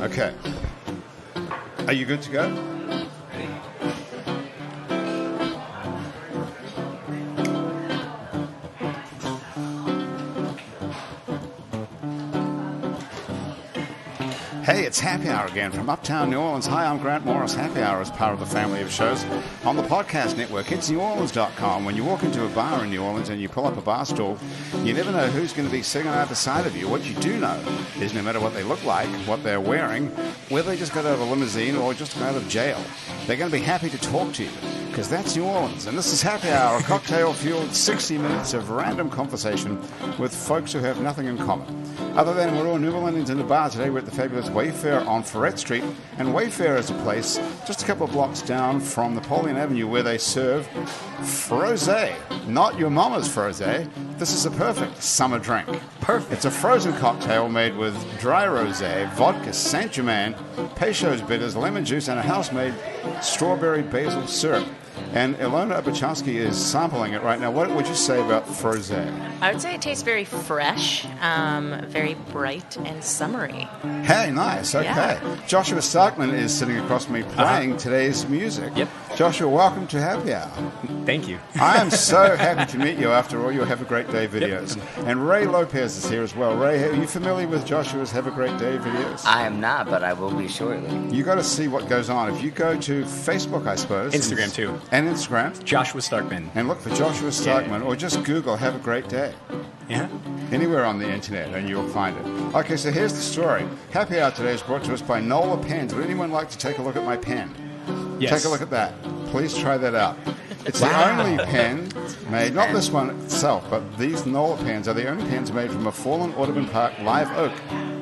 Okay. Are you good to go? Hey, it's Happy Hour again from Uptown New Orleans. Hi, I'm Grant Morris. Happy Hour is part of the family of shows on the podcast network. It's NewOrleans.com. When you walk into a bar in New Orleans and you pull up a bar stool, you never know who's going to be sitting either side of you. What you do know is no matter what they look like, what they're wearing, whether they just got out of a limousine or just got out of jail, they're going to be happy to talk to you because that's New Orleans. And this is Happy Hour, a cocktail-fueled 60 minutes of random conversation with folks who have nothing in common. Other than we're all New Orleans in the bar today, we're at the fabulous Wayfair on Ferret Street. And Wayfair is a place just a couple of blocks down from Napoleon Avenue where they serve frosé. Not your mama's frosé. This is a perfect summer drink. Perfect. It's a frozen cocktail made with dry rosé, vodka, Saint-Germain, Peychaud's bitters, lemon juice, and a house-made strawberry basil syrup. And Ilona Obuchowski is sampling it right now. What would you say about frosé? I would say it tastes very fresh, very bright and summery. Hey, nice. Okay. Yeah. Joshua Starkman is sitting across from me playing today's music. Yep. Joshua, welcome to Happy Hour. Thank you. I am so happy to meet you after all your Have a Great Day videos. Yep. And Ray Lopez is here as well. Ray, are you familiar with Joshua's Have a Great Day videos? I am not, but I will be shortly. You got to see what goes on. If you go to Facebook, I suppose. Instagram, too. And Instagram. Joshua Starkman. And look for Joshua Starkman, or just Google Have a Great Day. Yeah. Anywhere on the internet, and you'll find it. Okay, so here's the story. Happy Hour today is brought to us by NOLA pens. Would anyone like to take a look at my pen? Yes. Take a look at that. Please try that out. It's the only pen made, not this one itself, but these NOLA pens are the only pens made from a fallen Audubon Park live oak.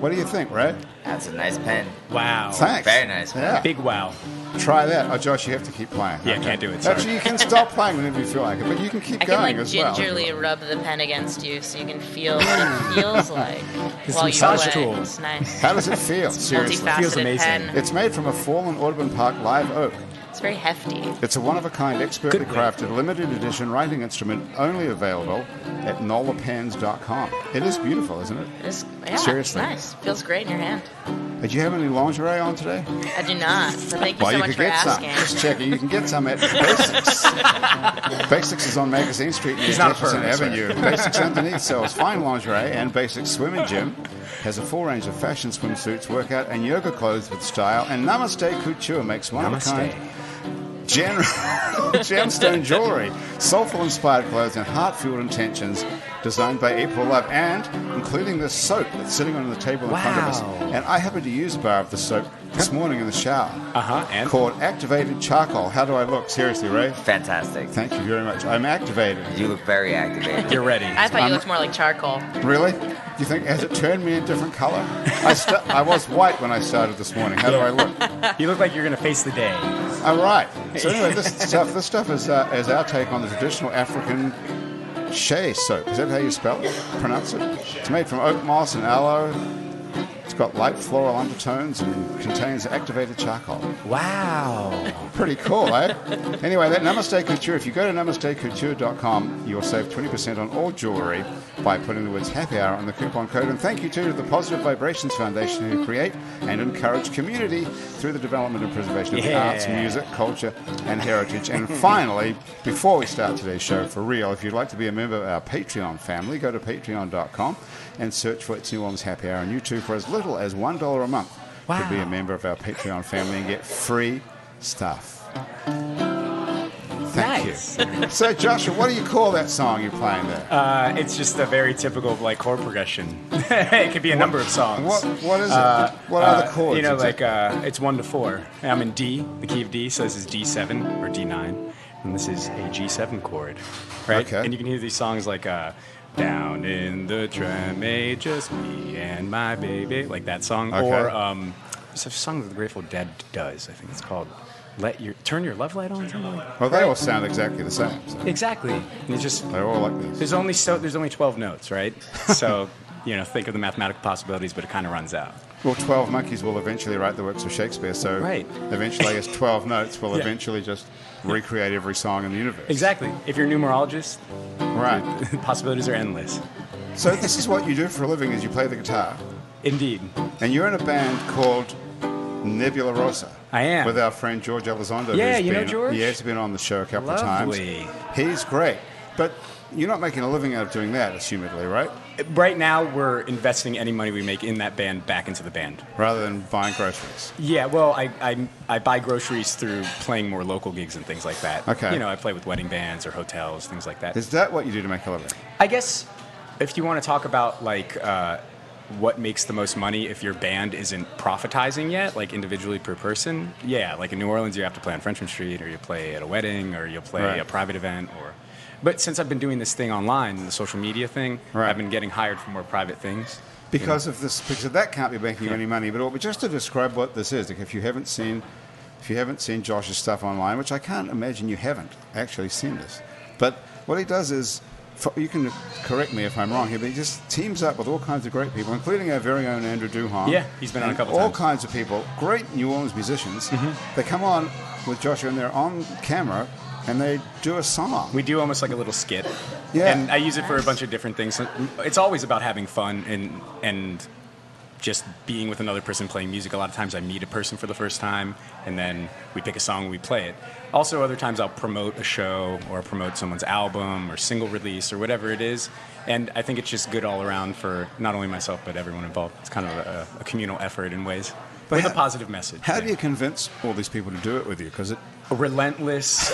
What do you think, Ray? That's a nice pen. Wow. Thanks. Very nice pen. Yeah. Big wow. Try that. Oh, Josh, you have to keep playing. Yeah, can't do it. Sorry. Actually, you can stop playing whenever you feel like it, but you can keep I can going like as well. gingerly rub the pen against you so you can feel what it feels like while you massage play. tool. It's nice. How does it feel? Seriously. Multifaceted feels amazing. pen. It's made from a fallen Audubon Park live oak. It's very hefty. It's a one-of-a-kind, expertly Good crafted, limited edition writing instrument only available at NOLApens.com. It is beautiful, isn't it? It's, yeah, Seriously. It's nice. Feels great in your hand. Did you have any lingerie on today? I do not. So thank you Well, so you much could for get asking. some. Just checking. You can get some at Basics. Basics is on Magazine Street near He's not a Jefferson pervert, Avenue. Basics underneath sells fine lingerie, and Basics Swimming Gym has a full range of fashion swimsuits, workout, and yoga clothes with style. And Namaste Couture makes one-of-a-kind gemstone jewelry, soulful-inspired clothes, and heart-fueled intentions designed by April Love, and including this soap that's sitting on the table in front of us. And I happened to use a bar of the soap this morning in the shower. And? Called Activated Charcoal. How do I look? Seriously, Ray? Fantastic. Thank you very much. I'm activated. You look very activated. You're ready. I thought you looked more like charcoal. Really? Do you think, has it turned me a different color? I was white when I started this morning. How do I look? You look like you're going to face the day. All right. So anyway, this stuff is our take on the traditional African shea soap. Is that how you pronounce it? It's made from oak moss and aloe. It's got light floral undertones and contains activated charcoal. Wow. Pretty cool, eh? Anyway, that Namaste Couture, if you go to namastecouture.com, you'll save 20% on all jewelry by putting the words Happy Hour on the coupon code. And thank you, too, to the Positive Vibrations Foundation, who create and encourage community through the development and preservation of the arts, music, culture, and heritage. And finally, before we start today's show, for real, if you'd like to be a member of our Patreon family, go to patreon.com and search for It's New Orleans Happy Hour. And you, too, for as little as $1 a month, could be a member of our Patreon family and get free stuff. Thank you. So, Joshua, what do you call that song you're playing there? It's just a very typical chord progression. It could be a number of songs. What is it? What are the chords? You know, it's 1 to 4. I'm in D, the key of D, so this is D7 or D9, and this is a G7 chord, right? Okay. And you can hear these songs like Down in the Tram, just me and my baby, like that song. Okay. Or there's a song that the Grateful Dead does. I think it's called Turn Your Love Light On. Something like that. Well, they all sound exactly the same. So. Exactly. And it's just They're all like this. there's only 12 notes, right? So think of the mathematical possibilities, but it kind of runs out. Well, 12 monkeys will eventually write the works of Shakespeare, so eventually, I guess 12 notes will eventually just recreate every song in the universe. Exactly. If you're a numerologist, Right. the possibilities are endless. So this is what you do for a living, is you play the guitar. Indeed. And you're in a band called Nebula Rosa. I am. With our friend George Elizondo. Yeah, who's you know been, George? Yeah, he's been on the show a couple of Lovely. times. He's great. But you're not making a living out of doing that, assumedly, right? Right now, we're investing any money we make in that band back into the band. Rather than buying groceries. Yeah, well, I buy groceries through playing more local gigs and things like that. Okay. You know, I play with wedding bands or hotels, things like that. Is that what you do to make a living? I guess if you want to talk about, like, what makes the most money if your band isn't profitizing yet, like individually per person, yeah, like in New Orleans, you have to play on Frenchmen Street, or you play at a wedding, or you'll play Right. a private event, or... But since I've been doing this thing online, the social media thing, Right. I've been getting hired for more private things. Because of this, because that can't be making you any money. But just to describe what this is, like if you haven't seen Josh's stuff online, which I can't imagine you haven't actually seen this, but what he does is, you can correct me if I'm wrong here, but he just teams up with all kinds of great people, including our very own Andrew Duhon. Yeah, he's been on a couple all times. kinds of people, great New Orleans musicians. They come on with Joshua and they're on camera and they do a song. We do almost like a little skit. Yeah. And I use it for a bunch of different things. It's always about having fun and just being with another person playing music. A lot of times I meet a person for the first time, and then we pick a song and we play it. Also, other times I'll promote a show or promote someone's album or single release or whatever it is. And I think it's just good all around for not only myself, but everyone involved. It's kind of a communal effort in ways, with a positive message. How do you convince all these people to do it with you? Because Relentless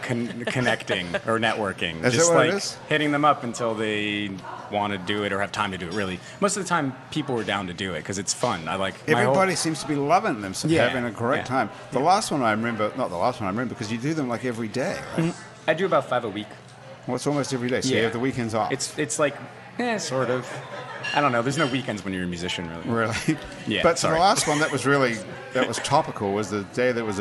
connecting or networking. Is just that what it like is? hitting them up until they want to do it or have time to do it, really. Most of the time, people are down to do it because it's fun. I like everybody seems to be loving them, so Yeah, having a great yeah. time. The last one I remember, not the last one I remember, because you do them like every day, right? I do about 5 a week. Well, it's almost every day, so you Yeah. have the weekends off. It's like, sort of. I don't know. There's no weekends when you're a musician, really. Really? Yeah, But sorry. the last one that was topical was the day there was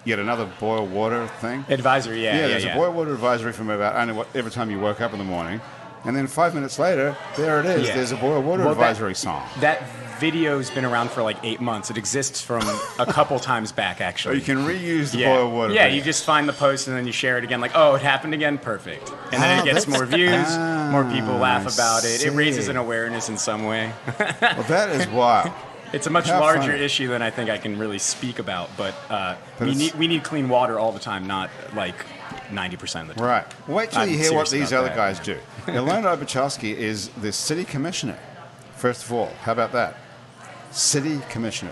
yet another boil water thing. Advisory, yeah. There's a boil water advisory from about, I don't know, every time you woke up in the morning. And then 5 minutes later, there it is. Yeah. There's a boil water Well, advisory song. That video's been around for like 8 months. It exists from a couple times back, So actually. you can reuse the Yeah. boil water. Yeah, thing. you just find the post and then you share it again. Like, oh, it happened again. Perfect. And then it gets more views. More people laugh about it. see. It raises an awareness in some way. Well, that is wild. It's a much How larger funny. issue than I think I can really speak about. But it's- we need clean water all the time, not like 90% of the time. Right. Wait till I'm you hear what serious these about other that. guys do. Ilona Obuchowski is the city commissioner. First of all, how about that? City commissioner.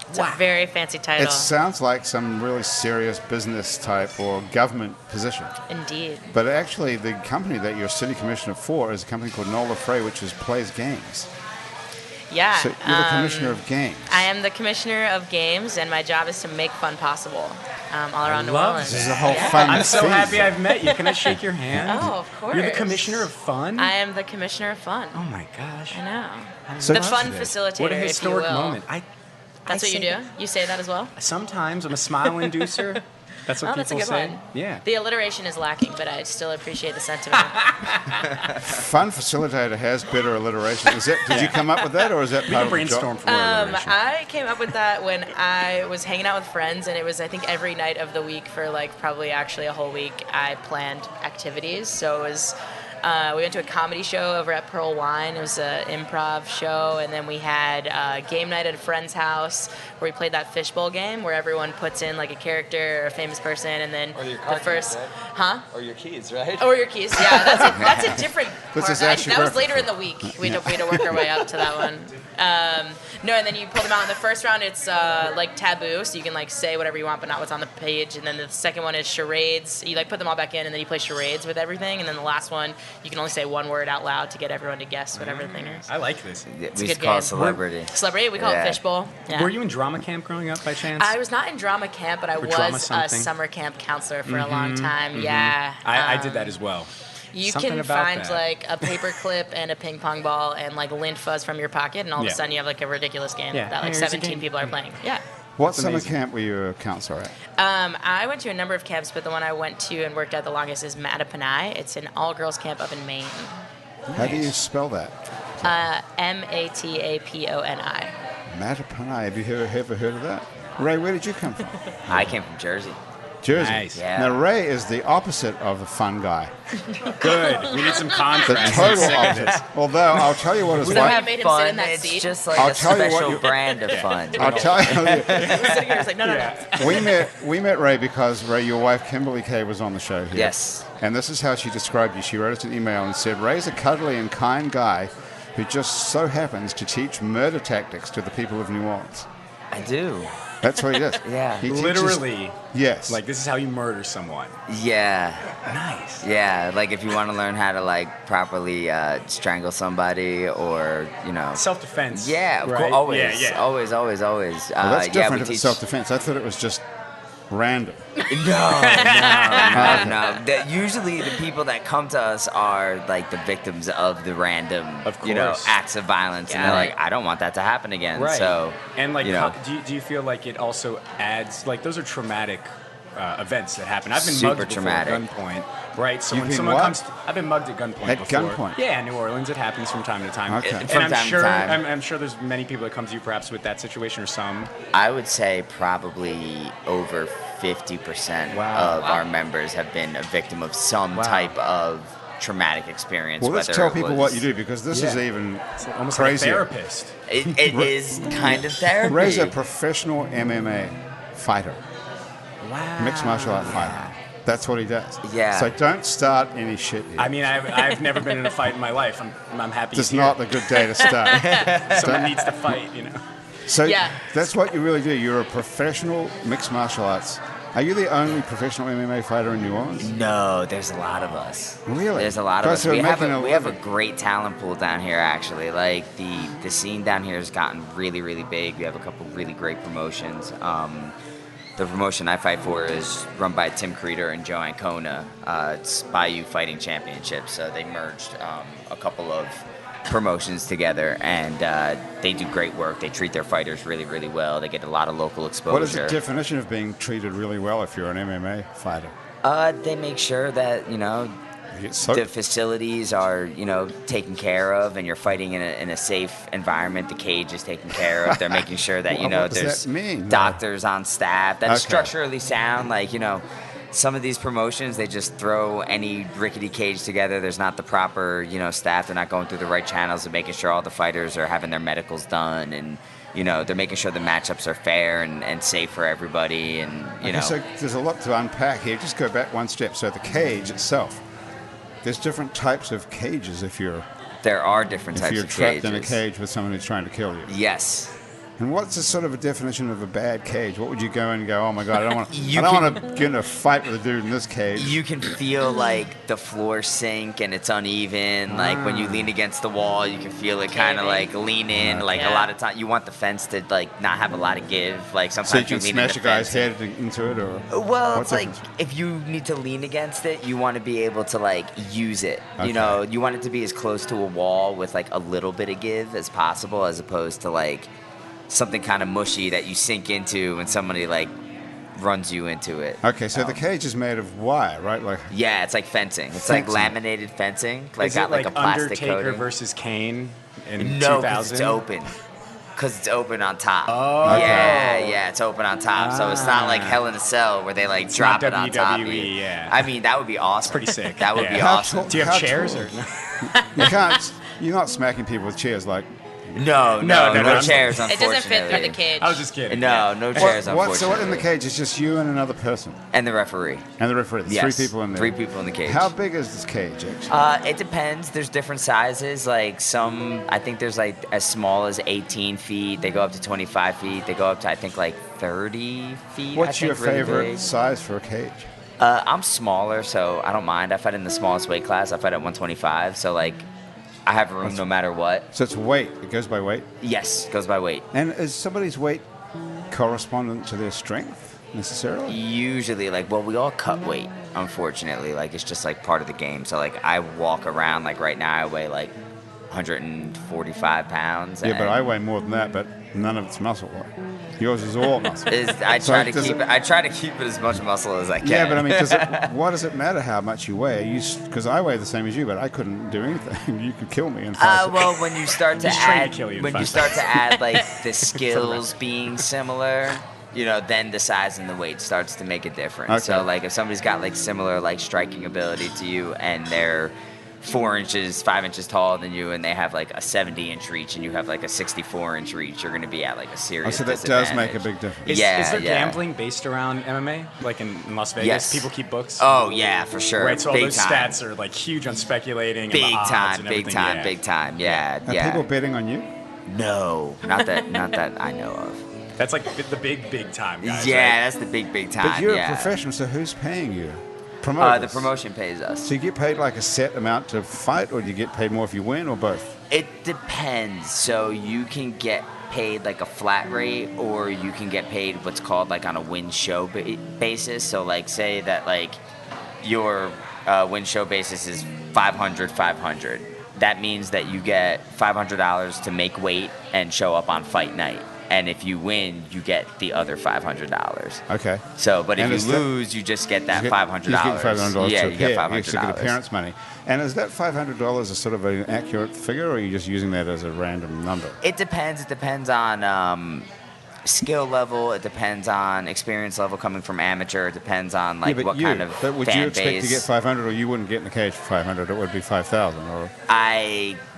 It's a very fancy title. It sounds like some really serious business type or government position. Indeed. But actually, the company that you're city commissioner for is a company called NOLA Fray, which plays games. Yeah. So you're the commissioner of games. I am the commissioner of games, and my job is to make fun possible all around New love Orleans. This is a whole Yeah. fun I'm so thing. happy I've met you. Can I shake your hand? Oh, of course. You're the commissioner of fun? I am the commissioner of fun. Oh my gosh. I know. So the love fun it. facilitator, What a if you historic will. moment. That's what you do? You say that as well? Sometimes I'm a smile inducer. That's what Oh, that's a people good say. one. Yeah. The alliteration is lacking, but I still appreciate the sentiment. Fun Facilitator has better alliteration. Did you come up with that, or is that We part can of the job? brainstorm for more alliteration. I came up with that when I was hanging out with friends, and it was, I think, every night of the week for like probably actually a whole week. I planned activities. So it was, we went to a comedy show over at Pearl Wine. It was an improv show, and then we had game night at a friend's house where we played that fishbowl game where everyone puts in like a character or a famous person, and then Or your the car first, keys, huh? Or your keys, right? Or your keys, yeah. That's a different This part. is actually That was perfect. later in the week. We had to work our way up to that one. No, and then you pull them out in the first round. It's like taboo, so you can like say whatever you want, but not what's on the page. And then the second one is charades. You like put them all back in, and then you play charades with everything. And then the last one, you can only say one word out loud to get everyone to guess whatever the thing is. I like this. We a used to good call game. it celebrity. Celebrity, we call Yeah. it fishbowl. Yeah. Were you in drama camp growing up by chance? I was not in drama camp, but I drama was a something? summer camp counselor for a long time. Yeah. I did that as well. You Something can about find that. like a paper clip and a ping pong ball and like lint fuzz from your pocket, and all of Yeah. a sudden you have like a ridiculous game Yeah. that like Here's a 17 game. people are playing. Yeah. What summer amazing. camp were you a counselor at? I went to a number of camps, but the one I went to and worked at the longest is Mattaponi. It's an all-girls camp up in Maine. How do you spell that? Mataponi. Mattaponi. Have you ever heard of that? Ray, where did you come from? I came from Jersey. Jersey. Nice. Yeah. Now, Ray is the opposite of the fun guy. Good. We need some The contrast. total opposite. Although, I'll tell you what it's So like. you made him sit in that It's seat? just like I'll a tell you what special you- brand of fun. I'll tell you. He was sitting here, like, no. We met Ray because, Ray, your wife, Kimberly Kay, was on the show here. Yes. And this is how she described you. She wrote us an email and said, Ray's a cuddly and kind guy who just so happens to teach murder tactics to the people of New Orleans. I do. That's what he does. Yeah. He teaches- Literally. Yes. Like, this is how you murder someone. Yeah. Nice. Yeah, like if you want to learn how to like properly strangle somebody or, you know. Self-defense. Yeah, of right? course. Always. Yeah. Always. Well, that's Yeah, different we if teach. it's self-defense. I thought it was just random. No. Usually the people that come to us are like the victims of the random, Of you know, course. acts of violence, and Yeah. they're like, I don't want that to happen again. Right. So, and like, you know, do you feel like it also adds, like, those are traumatic events that happen? I've been Super mugged before traumatic. at gunpoint, right? So You've when been someone what? comes, I've been mugged at gunpoint At before. gunpoint? Yeah, in New Orleans, it happens from time to time. Okay. And From I'm time to sure, time. I'm sure there's many people that come to you perhaps with that situation or some. I would say probably over 50% Wow. of our members have been a victim of some Wow. type of traumatic experience. Well, let's whether tell it people was- what you do, because this is Yeah. even It's almost like a crazier. therapist. It is kind of therapy. Ray's a professional MMA fighter, Wow. mixed martial art fighter. That's what he does. Yeah. So don't start any shit here. I mean, I've never been in a fight in my life. I'm happy. It's he's not here. the good day to start. Someone needs to fight, you know. So Yeah. that's what you really do. You're a professional mixed martial arts. Are you the only professional MMA fighter in New Orleans? No, there's a lot of us. Really? There's a lot of Guys us. who are We have making a we have a living. great talent pool down here, actually. Like, the scene down here has gotten really, really big. We have a couple really great promotions. The promotion I fight for is run by Tim Creeder and Joe Ancona. It's Bayou Fighting Championships. So they merged a couple of promotions together, and they do great work. They treat their fighters really, really well. They get a lot of local exposure. What is the definition of being treated really well if you're an MMA fighter? They make sure that, you know, You get soaked. the facilities are, you know, taken care of, and you're fighting in a safe environment. The cage is taken care of. They're making sure that, you Well, know, what does there's that mean? doctors on staff that's Okay. structurally sound. Like, you know, some of these promotions, they just throw any rickety cage together. There's not the proper, you know, staff. They're not going through the right channels and making sure all the fighters are having their medicals done, and, you know, they're making sure the matchups are fair and safe for everybody, and, you know. So there's a lot to unpack here. Just go back one step. So the cage itself, there's different types of cages if you're There are different types of trapped cages. in a cage with someone who's trying to kill you. Yes. And what's the sort of a definition of a bad cage? What would you go in and go, oh my God, I don't want You to get in a fight with a dude in this cage. You can feel like the floor sink and it's uneven. Like when you lean against the wall, you can feel it kind of Caving. like lean in. Like a Yeah. lot of time, you want the fence to like not have a lot of give. Like So sometimes you can lean smash in a the guy's fence. head into it, or Well, what it's like difference? if you need to lean against it, you want to be able to like use it. Okay. You know, you want it to be as close to a wall with like a little bit of give as possible, as opposed to like something kind of mushy that you sink into when somebody like runs you into it. Okay, so the cage is made of wire, right? Like Yeah, it's like fencing. It's Fencing. like laminated fencing. Like Is got it like, like a plastic Undertaker coating. versus Kane in No, 2000? because it's open. Because it's open on top. Oh. Yeah, it's open on top. So it's not like Hell in a Cell where they like drop not it on top of you. WWE, yeah. I mean, that would be awesome. Pretty sick. That would be Yeah. awesome. Do you have How chairs tall? or no? you can't. You're not smacking people with chairs like. No, No, chairs, It unfortunately. doesn't fit through the cage. I was just kidding. No chairs, So what in unfortunately. the cage is just you and another person And the referee. and the referee. There's Yes. 3 people in there. 3 people in the cage. How big is this cage actually? It depends. There's different sizes. Like some, I think there's like as small as 18 feet. They go up to 25 feet. They go up to, I think, like 30 feet. What's I your think, really favorite big. size for a cage? I'm smaller, so I don't mind. I fight in the smallest weight class. I fight at 125, so like I have room no matter what. So it's weight. It goes by weight. Yes, goes by weight. And is somebody's weight correspondent to their strength necessarily? Usually, like, well, we all cut weight, unfortunately. Like, it's just like part of the game. So like I walk around, like right now I weigh like 145 pounds. Yeah, but and I weigh more than that, but none of it's muscle. Yours is all muscle. I So try to does keep it. I try to keep it as much muscle as I can. Yeah, but I mean, what does it matter how much you weigh? Because I weigh the same as you, but I couldn't do anything. You could kill me in 5 seconds. Well, when you start to He's trying to add, kill you in when 5 you start to add like the skills being similar, then the size and the weight starts to make a difference. So Okay. like if somebody's got like similar like striking ability to you and they're 5 inches taller than you, and they have like a 70-inch reach, and you have like a 64-inch reach, you're going to be at like a serious So that does make a big difference. Is Yeah, there yeah. gambling based around MMA, like in Las Vegas? Yes. People keep books. Oh yeah, for sure. Right, so all big those time. stats are like huge on speculating. and Big the odds time, and big everything. time, Yeah. big time. Yeah, Are yeah. people betting on you? No, not that I know of. That's like the big time guys. Yeah, right? that's the big time. But you're yeah. a professional, so who's paying you? The Promoters. promotion pays us. So you get paid like a set amount to fight, or do you get paid more if you win, or both? It depends. So you can get paid like a flat rate, or you can get paid what's called like on a win show basis. So like say that like your win show basis is 500. That means that you get $500 to make weight and show up on fight night. And if you win, you get the other $500. Okay. So, but if And you is that- lose, you just get that You $500. get $500 Yeah, to you get appear. You actually get $500. appearance money. And is that $500 a sort of an accurate figure, or are you just using that as a random number? It depends. It depends on skill level. It depends on experience level coming from amateur. It depends on like what kind of but would fan you expect base. to get 500, or you wouldn't get in the cage for 500? It would be 5,000, or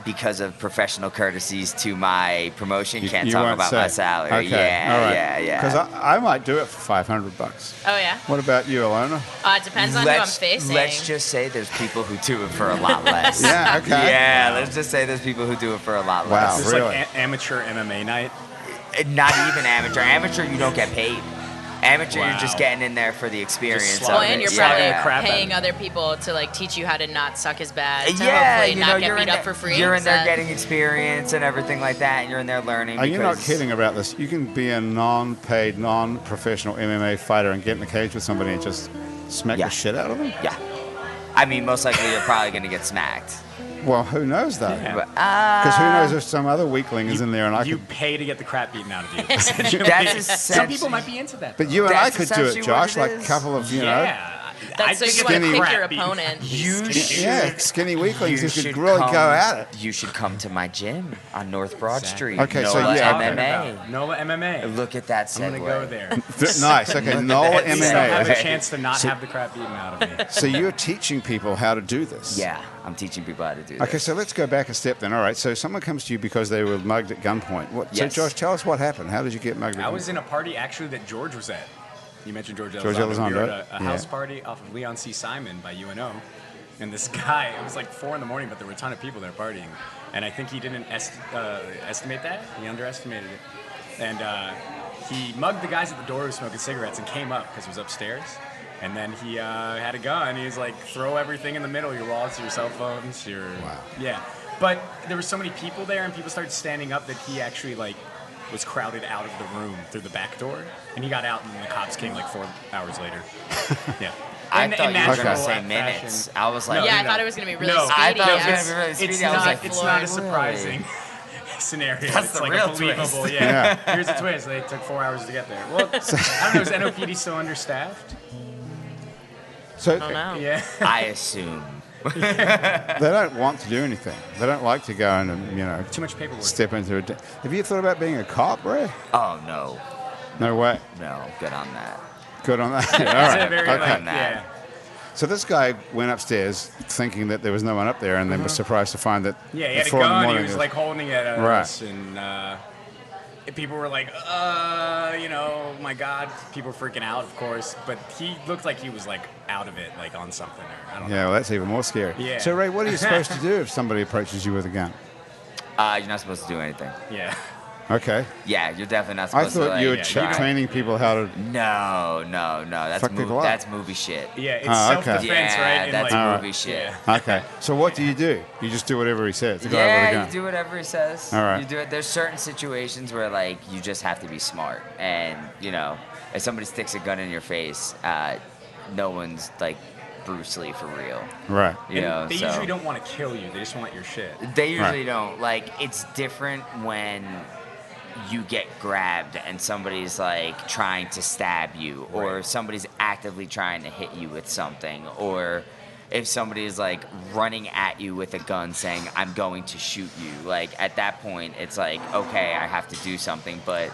Because of professional courtesies to my promotion, you, can't you talk won't about say. my salary. Okay. Yeah, all right. yeah. Because I might do it for $500. Oh yeah. What about you, Ilona? It depends on who I'm facing. Let's just say there's people who do it for a lot less. Yeah, okay. Yeah, let's just say there's people who do it for a lot Wow. less. It's Really? like amateur MMA night. Not even amateur. Amateur, you don't get paid. Amateur, you're just Wow. getting in there for the experience Just of Well, it. and you're Yeah. probably Crap out paying of other people to like teach you how to not suck as bad. To Yeah, hopefully not get you're beat in up there, for free. you're in there So- getting experience and everything like that, and you're in there learning. Are you not because- kidding about this? You can be a non-paid, non-professional MMA fighter and get in the cage with somebody and just smack Yeah. the shit out of them? Yeah. I mean, most likely you're probably going to get smacked. Well, who knows, though? Yeah. But, Because who knows if some other weakling is in there and I You could... pay to get the crap beaten out of you. essentially. That's Some essentially- people might be into that. But you and I That's could do it, essentially Josh, what it like a is. couple of, you know... yeah. That's so think you it's want to skinny- pick crap your beaten. opponent. You should, Yeah, skinny weaklings who you could should really come, go at it. You should come to my gym on North Broad Exactly. Street. Okay, so NOLA yeah. MMA. NOLA MMA. Look at that segue. I'm gonna go there. Nice. Okay, NOLA Look at that. At least I'll have MMA. a chance to not have the crap beaten out of me. So you're teaching people how to do this? Yeah, I'm teaching people how to do Okay, this. so let's go back a step then. All right, so someone comes to you because they were mugged at gunpoint. Yes. So, Josh, tell us what happened. How did you get mugged at I gunpoint? was in a party actually that George was at. You mentioned George George Elizondo. We were Elizondo, at a yeah. house party off of Leon C. Simon by UNO. And this guy, it was like 4 in the morning, but there were a ton of people there partying. And I think he didn't estimate that. He underestimated it. And he mugged the guys at the door who were smoking cigarettes and came up because he was upstairs. And then he had a gun. He was like, throw everything in the middle, your wallets, your cell phones, your... Wow. Yeah. But there were so many people there, and people started standing up that he actually, like, was crowded out of the room through the back door. And he got out, and the cops came like 4 hours later. Yeah. I In- thought in you were going to natural say fashion. minutes. I was like, No, Yeah, no, I no. thought it was going to be really No, speedy. I thought it was yeah. gonna be really speedy. It's I was not, like, it's not a really? surprising scenario. That's it's the like real a believable, twist. yeah. Here's the twist. They took 4 hours to get there. Well, I don't know. Is NOPD still understaffed? So I don't know. Yeah. I assume. they don't want to do anything. They don't like to go in and, you know, Too much paperwork. step into it. Have you thought about being a cop, Ray? Oh, no. No way. No, good on that. Good on that. All It's a right. very, Okay. like, that. yeah. So this guy went upstairs thinking that there was no one up there and then was surprised to find that Yeah, he at had a 4 in the gun. He morning was it like holding it at Right. us, and people were like, you know, my God. People were freaking out, of course. But he looked like he was like out of it, like on something. Or, I don't know. Yeah, well, that's even more scary. Yeah. So, Ray, what are you supposed to do if somebody approaches you with a gun? You're not supposed to do anything. Yeah. Okay. Yeah, you're definitely not I supposed to. thought Like, you were yeah, tra- you don't- training people how to... No. That's Fuck people up. that's movie shit. Yeah, it's Oh, okay. self-defense, Yeah, right? And, that's like, movie shit. Yeah. Okay. So what do? You just do whatever he says. The guy with a Yeah, gun. you do whatever he says. All right. You do it. There's certain situations where like you just have to be smart, and you know, if somebody sticks a gun in your face, no one's like Bruce Lee for real. Right. You know, They so usually don't want to kill you. They just want your shit. They usually Right. don't. Like it's different when you get grabbed and somebody's like trying to stab you, or Right. somebody's actively trying to hit you with something, or if somebody's like running at you with a gun saying, I'm going to shoot you. Like at that point, it's like, okay, I have to do something. But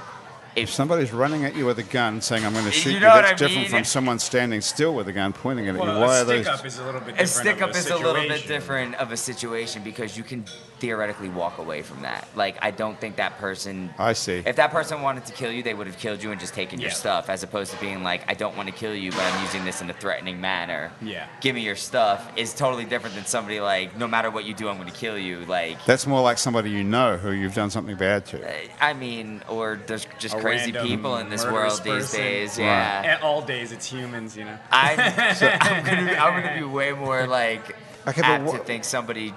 If somebody's running at you with a gun saying, I'm going to shoot you, know what that's I different mean? from someone standing still with a gun pointing it at you. Well, Why a are those? stick-up is a little bit A different. stick-up of a is a little bit situation. different of a situation because you can theoretically walk away from that. Like, I don't think that person... I see. If that person wanted to kill you, they would have killed you and just taken your Yeah. stuff, as opposed to being like, I don't want to kill you, but I'm using this in a threatening manner. Yeah. Give me your stuff is totally different than somebody like, no matter what you do, I'm going to kill you. Like, That's more like somebody you know who you've done something bad to. I mean, or there's just A crazy random people in this murderous world these person. days. Right. Yeah. At all days, it's humans, you know. I'm gonna be way more like Okay, but apt to what- think somebody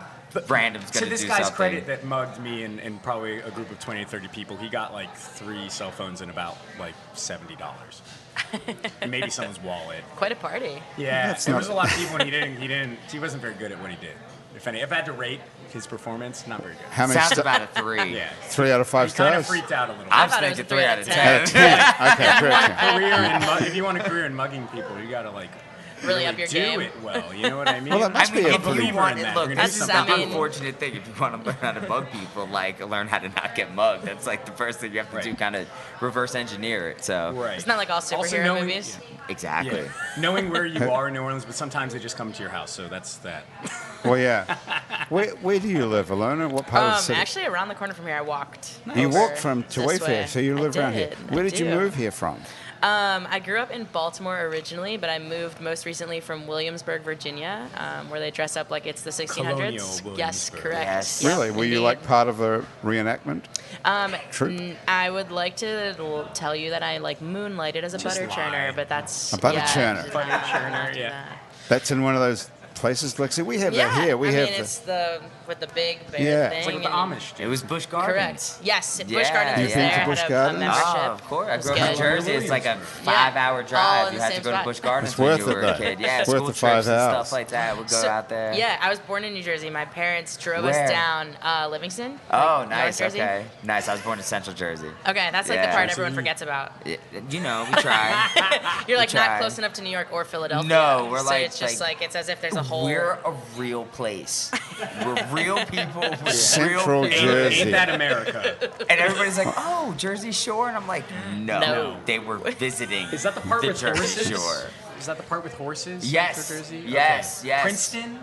random's To gonna this do guy's something. credit that mugged me and probably a group of 20 to 30 people, he got like 3 cell phones and about like $70. And maybe someone's wallet. Quite a party. Yeah, That's there not- was a lot of people and he wasn't very good at what he did. If I had to rate his performance, not very good. How many? Sounds about a 3. Yeah. 3 out of 5 He kind of stars? freaked out a little bit. I'm thought it was thinking a 3 out of 10. Out of 10. Okay, great. If you want a career in mugging people, you gotta like Really up your do game. it well. You know what I mean? Well, that must I mean, be a if you pretty- want in it, that. look, You're this gonna is do the something. unfortunate thing. If you want to learn how to bug people, like learn how to not get mugged. That's like the first thing you have to do, Right. kind of reverse engineer it. So Right. It's not like all Also superhero knowing- movies. exactly. Yeah. Knowing where you are in New Orleans, but sometimes they just come to your house, so that's that. Well, yeah. Where do you live, Ilona? What part of the city? Actually, around the corner from here, I walked. You over walked from to this Wayfair, way. so you I live around here. did, Where I did you do. move here from? I grew up in Baltimore originally, but I moved most recently from Williamsburg, Virginia, where they dress up like it's the 1600s. Colonial Yes, Williamsburg. correct. Yes. Yep, Really? Were you indeed. like part of a reenactment? True. I would like to tell you that I like moonlighted as a Just butter lie. churner, but that's A butter yeah, churner. I did Butter not churner, do yeah. that. That's in one of those places, Lexi. We have Yeah, that here. We I have mean, it's the with the big bear Yeah. thing. It's like what the and- Amish do. It was Busch Gardens. Correct. Yes, Busch Yeah, Gardens was You've been there. to I had Busch a Gardens? membership. Oh, of course. I It was grew up in good. Jersey. It's like a 5-hour all drive. in You the had to same go to spot. Busch Gardens It's when worth you it, were though. a kid. Yeah, It's worth school the trips 5 and hours. stuff like that. We'd go So- out there. Yeah, I was born in New Jersey. My parents drove Where? us down Livingston. Oh, like, nice. North Jersey. Okay. Nice. I was born in Central Jersey. Okay, that's like Yeah. the part everyone Jersey. forgets about. You know, we try. You're like try. not close enough to New York or Philadelphia. No, we're so like- it's just like- like it's as if there's a whole. We're a real place. We're real people with Central real people. Jersey. Ain't that America? And everybody's like, "Oh, Jersey Shore," and I'm like, "No, No. they were visiting." Is that the part with Jersey horses? Shore. Is that the part with horses? Yes. Central Jersey? Yes, yes. Princeton?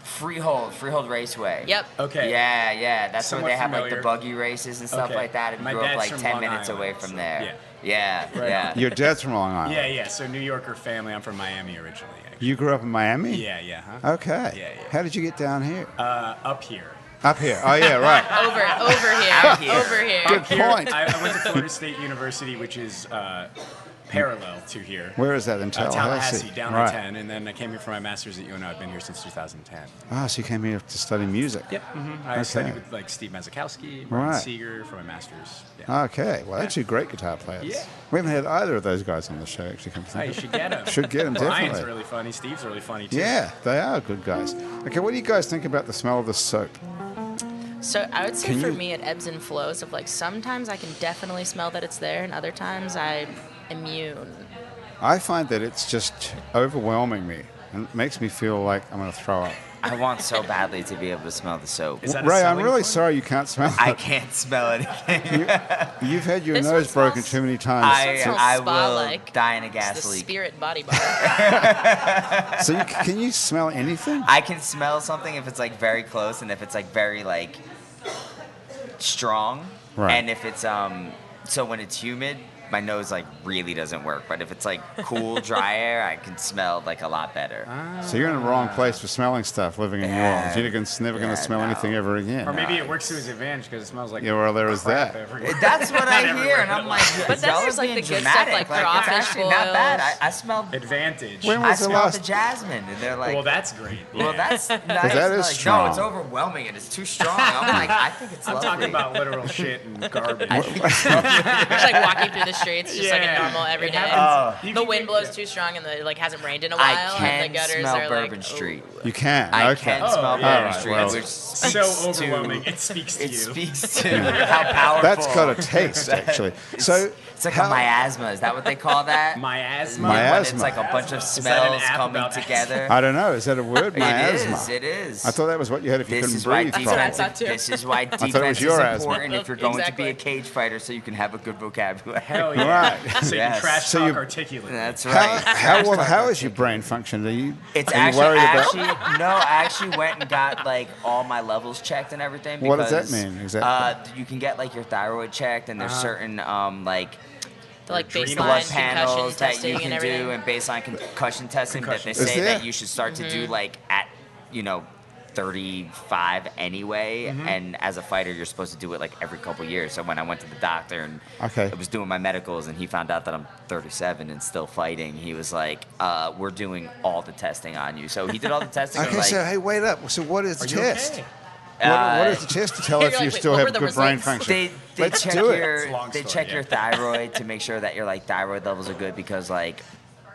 Freehold Raceway. Yep. Okay. Yeah. That's Somewhat where they have like familiar. the buggy races and stuff Okay. like that. And My we grew up dad's like from 10 Long minutes Island, away from so, there. yeah. Right Yeah. on. Your dad's from Long Island. Yeah. So New Yorker family. I'm from Miami originally. Actually. You grew up in Miami? Yeah. Huh? Okay. Yeah. How did you get down here? Up here. Up here. Oh, yeah, right. over Out here. here. Over here. Good Here, point. I went to Florida State University, which is parallel to here. Where is that in Tallahassee, down right. I-10, and then I came here for my master's at UNO. I've been here since 2010. Ah, so you came here to study music. Yep. I Okay. studied with like Steve Mazakowski, Brian Right. Seeger for my master's. Yeah. Okay. Well, they're two great guitar players. Yeah. We haven't had either of those guys on the show, actually. Come to Oh, think you of it. should get him. Should get 'em, Brian's definitely. really funny. Steve's really funny too. Yeah, they are good guys. Okay, what do you guys think about the smell of the soap? So I would say Can for you- me it ebbs and flows of like sometimes I can definitely smell that it's there and other times I'm immune. I find that it's just overwhelming me and it makes me feel like I'm going to throw up. I want so badly to be able to smell the soap. Is that a Ray, I'm selling really point? sorry you can't smell I it. can't smell anything. You've had your This nose one broken smells- too many times. It smells I will spa-like. die in a It's gas the leak. spirit body butter. So can you smell anything? I can smell something if it's like very close and if it's like very like strong. Right. And if it's so when it's humid, my nose like really doesn't work. But if it's like cool, dry air, I can smell like a lot better. So you're in the wrong place for smelling stuff living in New Orleans. You're never going Yeah, to smell no. anything ever again. Or maybe it works to his advantage because it smells like. Yeah, well, there is crap that. everywhere. That's what I Not hear, and I'm like, But then y'all there's, are like, the being good stuff, dramatic. like it's crawfish actually not bad. boils. I smelled. Advantage. When I was the smelled last? the jasmine, and they're like, Well, that's great. well, Yeah. that's nice. that is like, strong. No, it's overwhelming and it's too strong. I'm like, I think it's I'm lovely. talking about literal shit and garbage. Just like walking through the the streets, just like a normal everyday. The wind blows too strong and it like hasn't rained in a while. I and the can gutters smell are Bourbon like, Street. You can. I Okay. can smell yeah. Bourbon Street, well. which speaks So overwhelming. to It speaks to it you. speaks to how powerful. That's got a taste, actually. So It's like a miasma. Is that what they call that? Miasma. My- When Miasma. it's like a bunch of Is that an smells app coming about together. I don't know. Is that a word? Miasma. It is. I thought that was what you had if you This couldn't is why breathe. That's what I properly. thought too. This is why thought it was defense is your asthma. important if you're going to be Exactly. a cage fighter, so you can have a good vocabulary. Hell yeah. Right. So you Yes. can trash So talk you- articulately. That's How, right. how is your brain function? Are you, It's are you actually, worried about? no, I actually went and got like all my levels checked and everything. What does that because, mean exactly? You can get like your thyroid checked, and there's certain like The like Adrenal baseline blood concussion panels that testing you can and everything. do, and baseline concussion testing that they Concussion. say Is there? that you should start to do like at 35 anyway. And as a fighter, you're supposed to do it like every couple years. So when I went to the doctor and Okay. I was doing my medicals, and he found out that I'm 37 and still fighting, he was like, "We're doing all the testing on you." So he did all the testing. and Okay, like, so hey, wait up. So what is the Are you test? okay? What is the test to tell You're if like, you wait, still what have were the good brain results? function? they Let's check do it. your It's a long they story, check yeah. your thyroid to make sure that your like thyroid levels are good, because like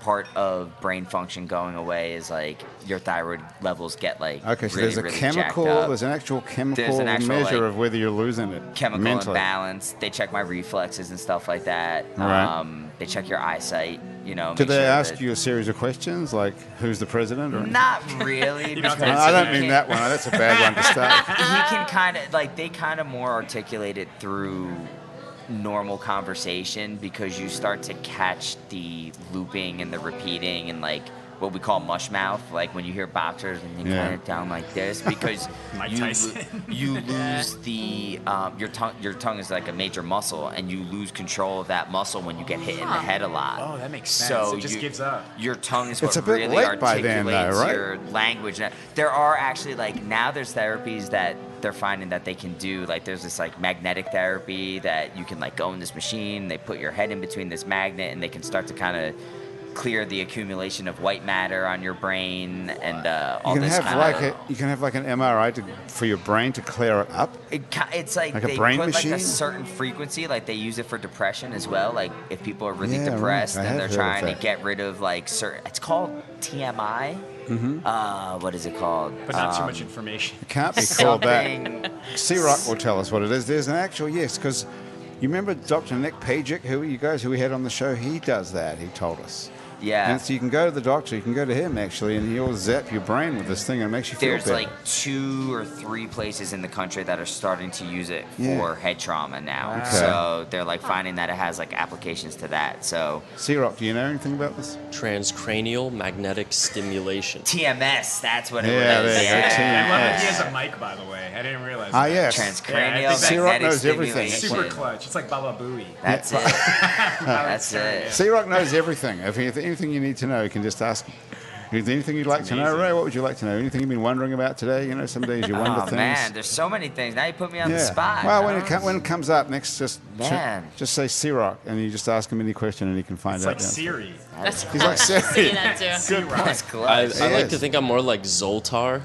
part of brain function going away is like your thyroid levels get like Okay, so really, there's a really chemical, jacked up. there's an actual chemical There's an actual, measure like, of whether you're losing it chemical mentally. imbalance. They check my reflexes and stuff like that. Right. They check your eyesight. Do make they sure ask that- you a series of questions like who's the president? Or Not really. You don't because I don't he mean can- that one. That's a bad one to start. He can kind of like they kind of more articulate it through normal conversation, because you start to catch the looping and the repeating and like what we call mush mouth, like when you hear boxers and they Yeah. kind of down like this, because Mike you Tyson. you lose the your tongue is like a major muscle, and you lose control of that muscle when you get hit in the head a lot. Oh, that makes sense. So It just you- gives up. Your tongue is It's what a bit really late by then, articulates though, right? your language. There are actually like now there's therapies that they're finding that they can do. Like there's this like magnetic therapy that you can like go in this machine. They put your head in between this magnet, and they can start to kind of clear the accumulation of white matter on your brain and all You can this have kind like of. you can have like an MRI for your brain to clear it up. It's like, Like a they brain put machine? like a certain frequency, like they use it for depression as well. Like if people are really Yeah, right. depressed I and have they're heard of trying to that. get rid of like certain, it's called TMI. What is it called? But not too much information. It can't be called that. Something. C-Rock will tell us what it is. There's an actual yes, because you remember Dr. Nick Pajic, who we had on the show. He does that. He told us. Yeah. And so you can go to the doctor. You can go to him actually, and he'll zap your brain with this thing, and it makes you feel There's better. like 2 or 3 places in the country that are starting to use it Yeah. for head trauma now. Okay. So they're like finding that it has like applications to that. So C-Rock, do you know anything about this? Transcranial magnetic stimulation. TMS, that's what it Yeah, was. there you go, Yeah. I love that he Yes. has a mic, by the way. I didn't realize Ah, that. yes. Transcranial Yeah, I think C-Rock magnetic knows everything. stimulation. Super clutch. It's like Baba Booey. That's it. That's it. C-Rock knows everything. If anything you need to know, you can just ask him. Is there anything you'd like to know, amazing. Ray? What would you like to know? Anything you've been wondering about today? You know, some days you wonder Oh things. man, there's so many things. Now you put me on the spot. Well, huh? when it comes up next, Man. just say C-Rock, and you just ask him any question, and he can find It's out. like the answer. Siri. That's He's like singing Siri. that too. That's close. I It like is. to think I'm more like Zoltar.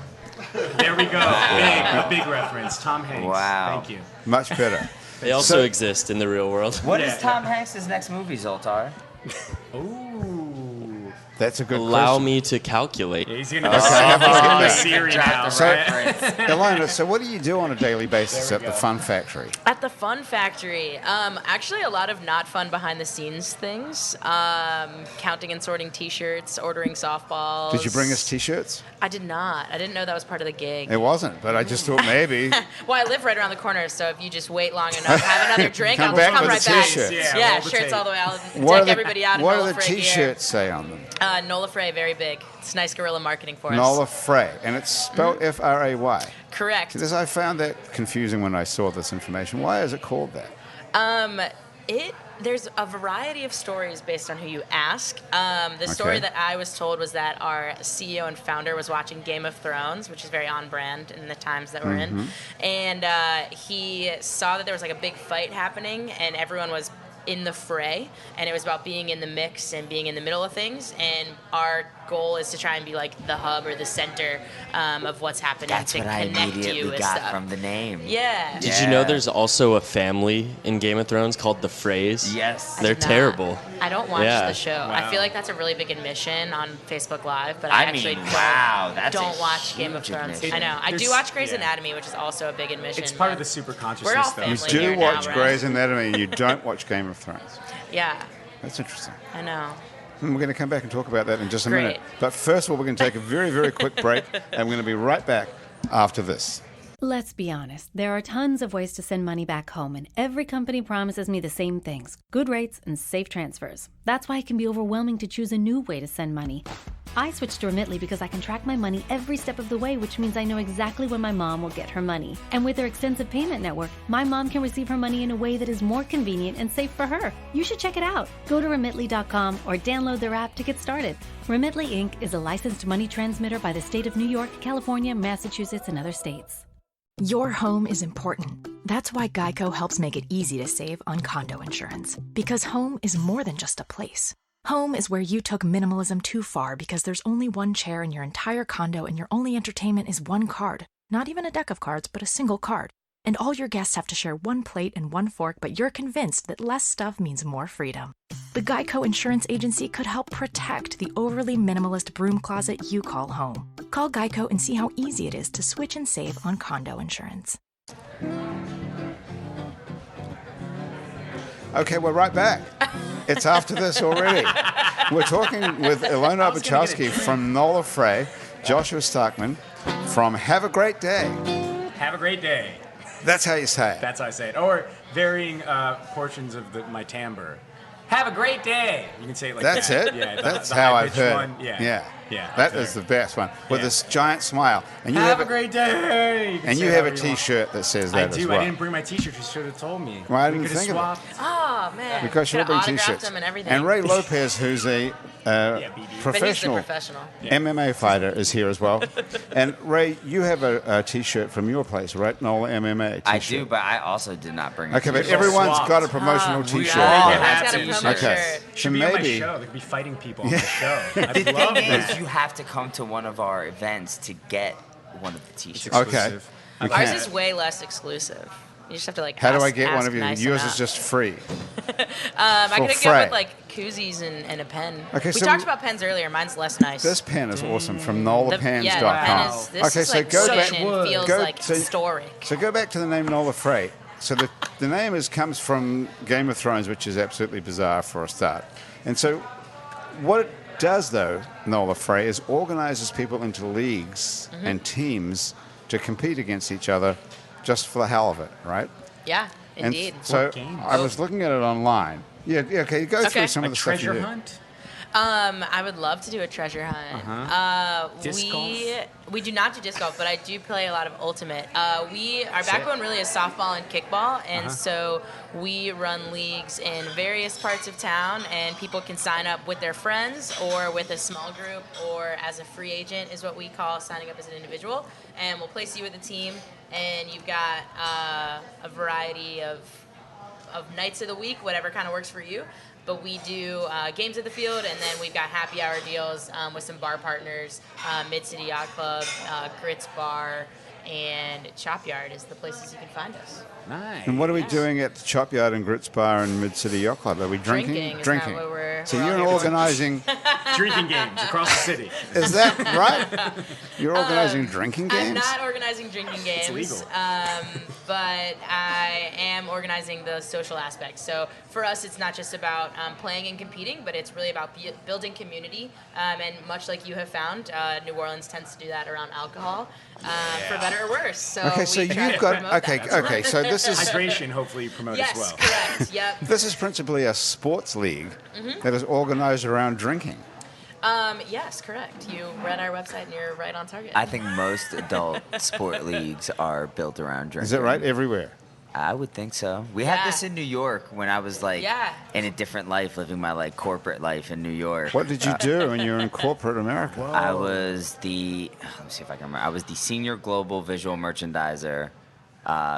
There we go. A big reference. Tom Hanks. Wow. Thank you. Much better. They also So- exist in the real world. What is Yeah. Tom Hanks' next movie, Zoltar? Ooh. That's a good Allow question. me to calculate. Yeah, he's gonna Okay, be have a look at on that. Siri Drop now, the right? reference. Ilona, so what do you do on a daily basis There at we the go. Fun Factory? At the Fun Factory, actually a lot of not fun behind the scenes things. Counting and sorting T-shirts, ordering softballs. Did you bring us T-shirts? I did not. I didn't know that was part of the gig. It wasn't, but I just thought maybe. Well, I live right around the corner, so if you just wait long enough, have another drink, Come I'll back just come with right a back. T-shirt. Yeah, roll the shirts tape. all the way. I'll What take everybody out in what do NOLA the Fray T-shirts say on them? gear. NOLA Fray, very big. It's nice guerrilla marketing for us. NOLA Fray, and it's spelled F-R-A-Y. Correct. Because I found that confusing when I saw this information. Why is it called that? There's a variety of stories based on who you ask. The story Okay. that I was told was that our CEO and founder was watching Game of Thrones, which is very on brand in the times that we're in. And he saw that there was like a big fight happening, and everyone was in the fray, and it was about being in the mix and being in the middle of things. And our goal is to try and be like the hub or the center of what's happening. That's to what I connect immediately you with got stuff. from the name. Yeah. Did you know there's also a family in Game of Thrones called the Frays? Yes. They're did not. terrible. I don't watch Yeah. the show. Wow. I feel like that's a really big admission on Facebook Live, but I actually don't watch Game of huge Thrones. admission. I know. I do There's- watch Grey's yeah. Anatomy, which is also a big admission. It's part but of the super consciousness, We're all though. You family do here watch now, right? Grey's Anatomy and you don't watch Game of Thrones. Yeah, That's interesting. I know. We're going to come back and talk about that in just a Great. minute. But first of all, we're going to take a very, very quick break, and we're going to be right back after this. Let's be honest, there are tons of ways to send money back home, and every company promises me the same things: good rates and safe transfers. That's why it can be overwhelming to choose a new way to send money. I switched to Remitly because I can track my money every step of the way, which means I know exactly when my mom will get her money. And with their extensive payment network, my mom can receive her money in a way that is more convenient and safe for her. You should check it out. Go to Remitly.com or download their app to get started. Remitly Inc. is a licensed money transmitter by the state of New York, California, Massachusetts, and other states. Your home is important. That's why Geico helps make it easy to save on condo insurance. Because home is more than just a place. Home is where you took minimalism too far because there's only one chair in your entire condo and your only entertainment is one card. Not even a deck of cards, but a single card. And all your guests have to share one plate and one fork, but you're convinced that less stuff means more freedom. The Geico Insurance Agency could help protect the overly minimalist broom closet you call home. Call Geico and see how easy it is to switch and save on condo insurance. Okay, we're right back. It's after this already. We're talking with Ilona Obuchowski from NOLA Fray, Joshua Starkman from Have a Great Day. Have a great day. That's how you say it. That's how I say it. Or varying portions of my timbre. Have a great day. You can say it like That's that. it? Yeah, That's the how I've high-pitched heard. one. Yeah. That that's is the there. best one. With Yeah. this giant smile. And you Have a great day. And you have a T-shirt that says I that do. as well. I didn't bring my T-shirt. You should have told me. Well, I We didn't could have think of it. swapped. Oh man. Because you'll Could've bring autographed T-shirts. them and everything. And Ray Lopez, who's a BB. But he's the professional professional. MMA fighter, is here as well. And Ray, you have a T-shirt from your place, right? NOLA MMA T-shirt. I do, but I also did not bring a Okay, but T-shirt. everyone's Swapped. got a promotional we T-shirt. all Everyone's have got a T-shirts. promo Okay. shirt. So Should be on my maybe show. There could be fighting people on the show. I The love thing that. is, you have to come to one of our events to get one of the T-shirts. Okay. Exclusive. We Ours can't. is way less exclusive. You just have to like. How do ask- I get one ask of you? nice Yours enough. is just free. I for could have Fray. gone with like koozies and a pen. Okay, we so talked about pens earlier. Mine's less nice. This pen is awesome from Yeah, the NOLApens.com. pen is. This Okay, is so like go written back- and feels go- like so- historic. So go back to the name NOLA Fray. So the name comes from Game of Thrones, which is absolutely bizarre for a start. And so what it does, though, NOLA Fray, is organizes people into leagues Mm-hmm. and teams to compete against each other just for the hell of it, right? Yeah, And indeed. so What games? I was looking at it online. Yeah, okay, go through Okay. some of A the stuff you treasure do. hunt. I would love to do a treasure hunt. Disc We do not do disc golf, but I do play a lot of ultimate. Our backbone really is softball and kickball, and so we run leagues in various parts of town, and people can sign up with their friends or with a small group or as a free agent is what we call signing up as an individual, and we'll place you with a team, and you've got a variety of nights of the week, whatever kind of works for you. But we do games at the field, and then we've got happy hour deals with some bar partners, Mid-City Yacht Club, Grits Bar, and Chop Yard is the places you can find us. Nice. And what are we doing at the Chop Yard and Grits Bar and Mid-City Yacht Club? Are we drinking? Drinking is not what we're So we're you're all here for. organizing, Drinking games across the city. is that right? You're organizing drinking games? I'm not organizing drinking games. legal. But I am organizing the social aspect. So for us, it's not just about playing and competing, but it's really about building community. And much like you have found, New Orleans tends to do that around alcohol, for better or worse. So Okay, so we try you've to got, promote that. okay, so this is, Hydration, hopefully, you promote Yes, as well. correct. Yep. this is principally a sports league Mm-hmm. that is organized around drinking. Yes, correct. You read our website and you're right on target. I think most adult sport leagues are built around drinking. Is that right? Everywhere. I would think so. We had Yeah. this in New York when I was like Yeah. in a different life, living my like corporate life in New York. What did you do when you were in corporate America? I was let me see if I can remember. I was the senior global visual merchandiser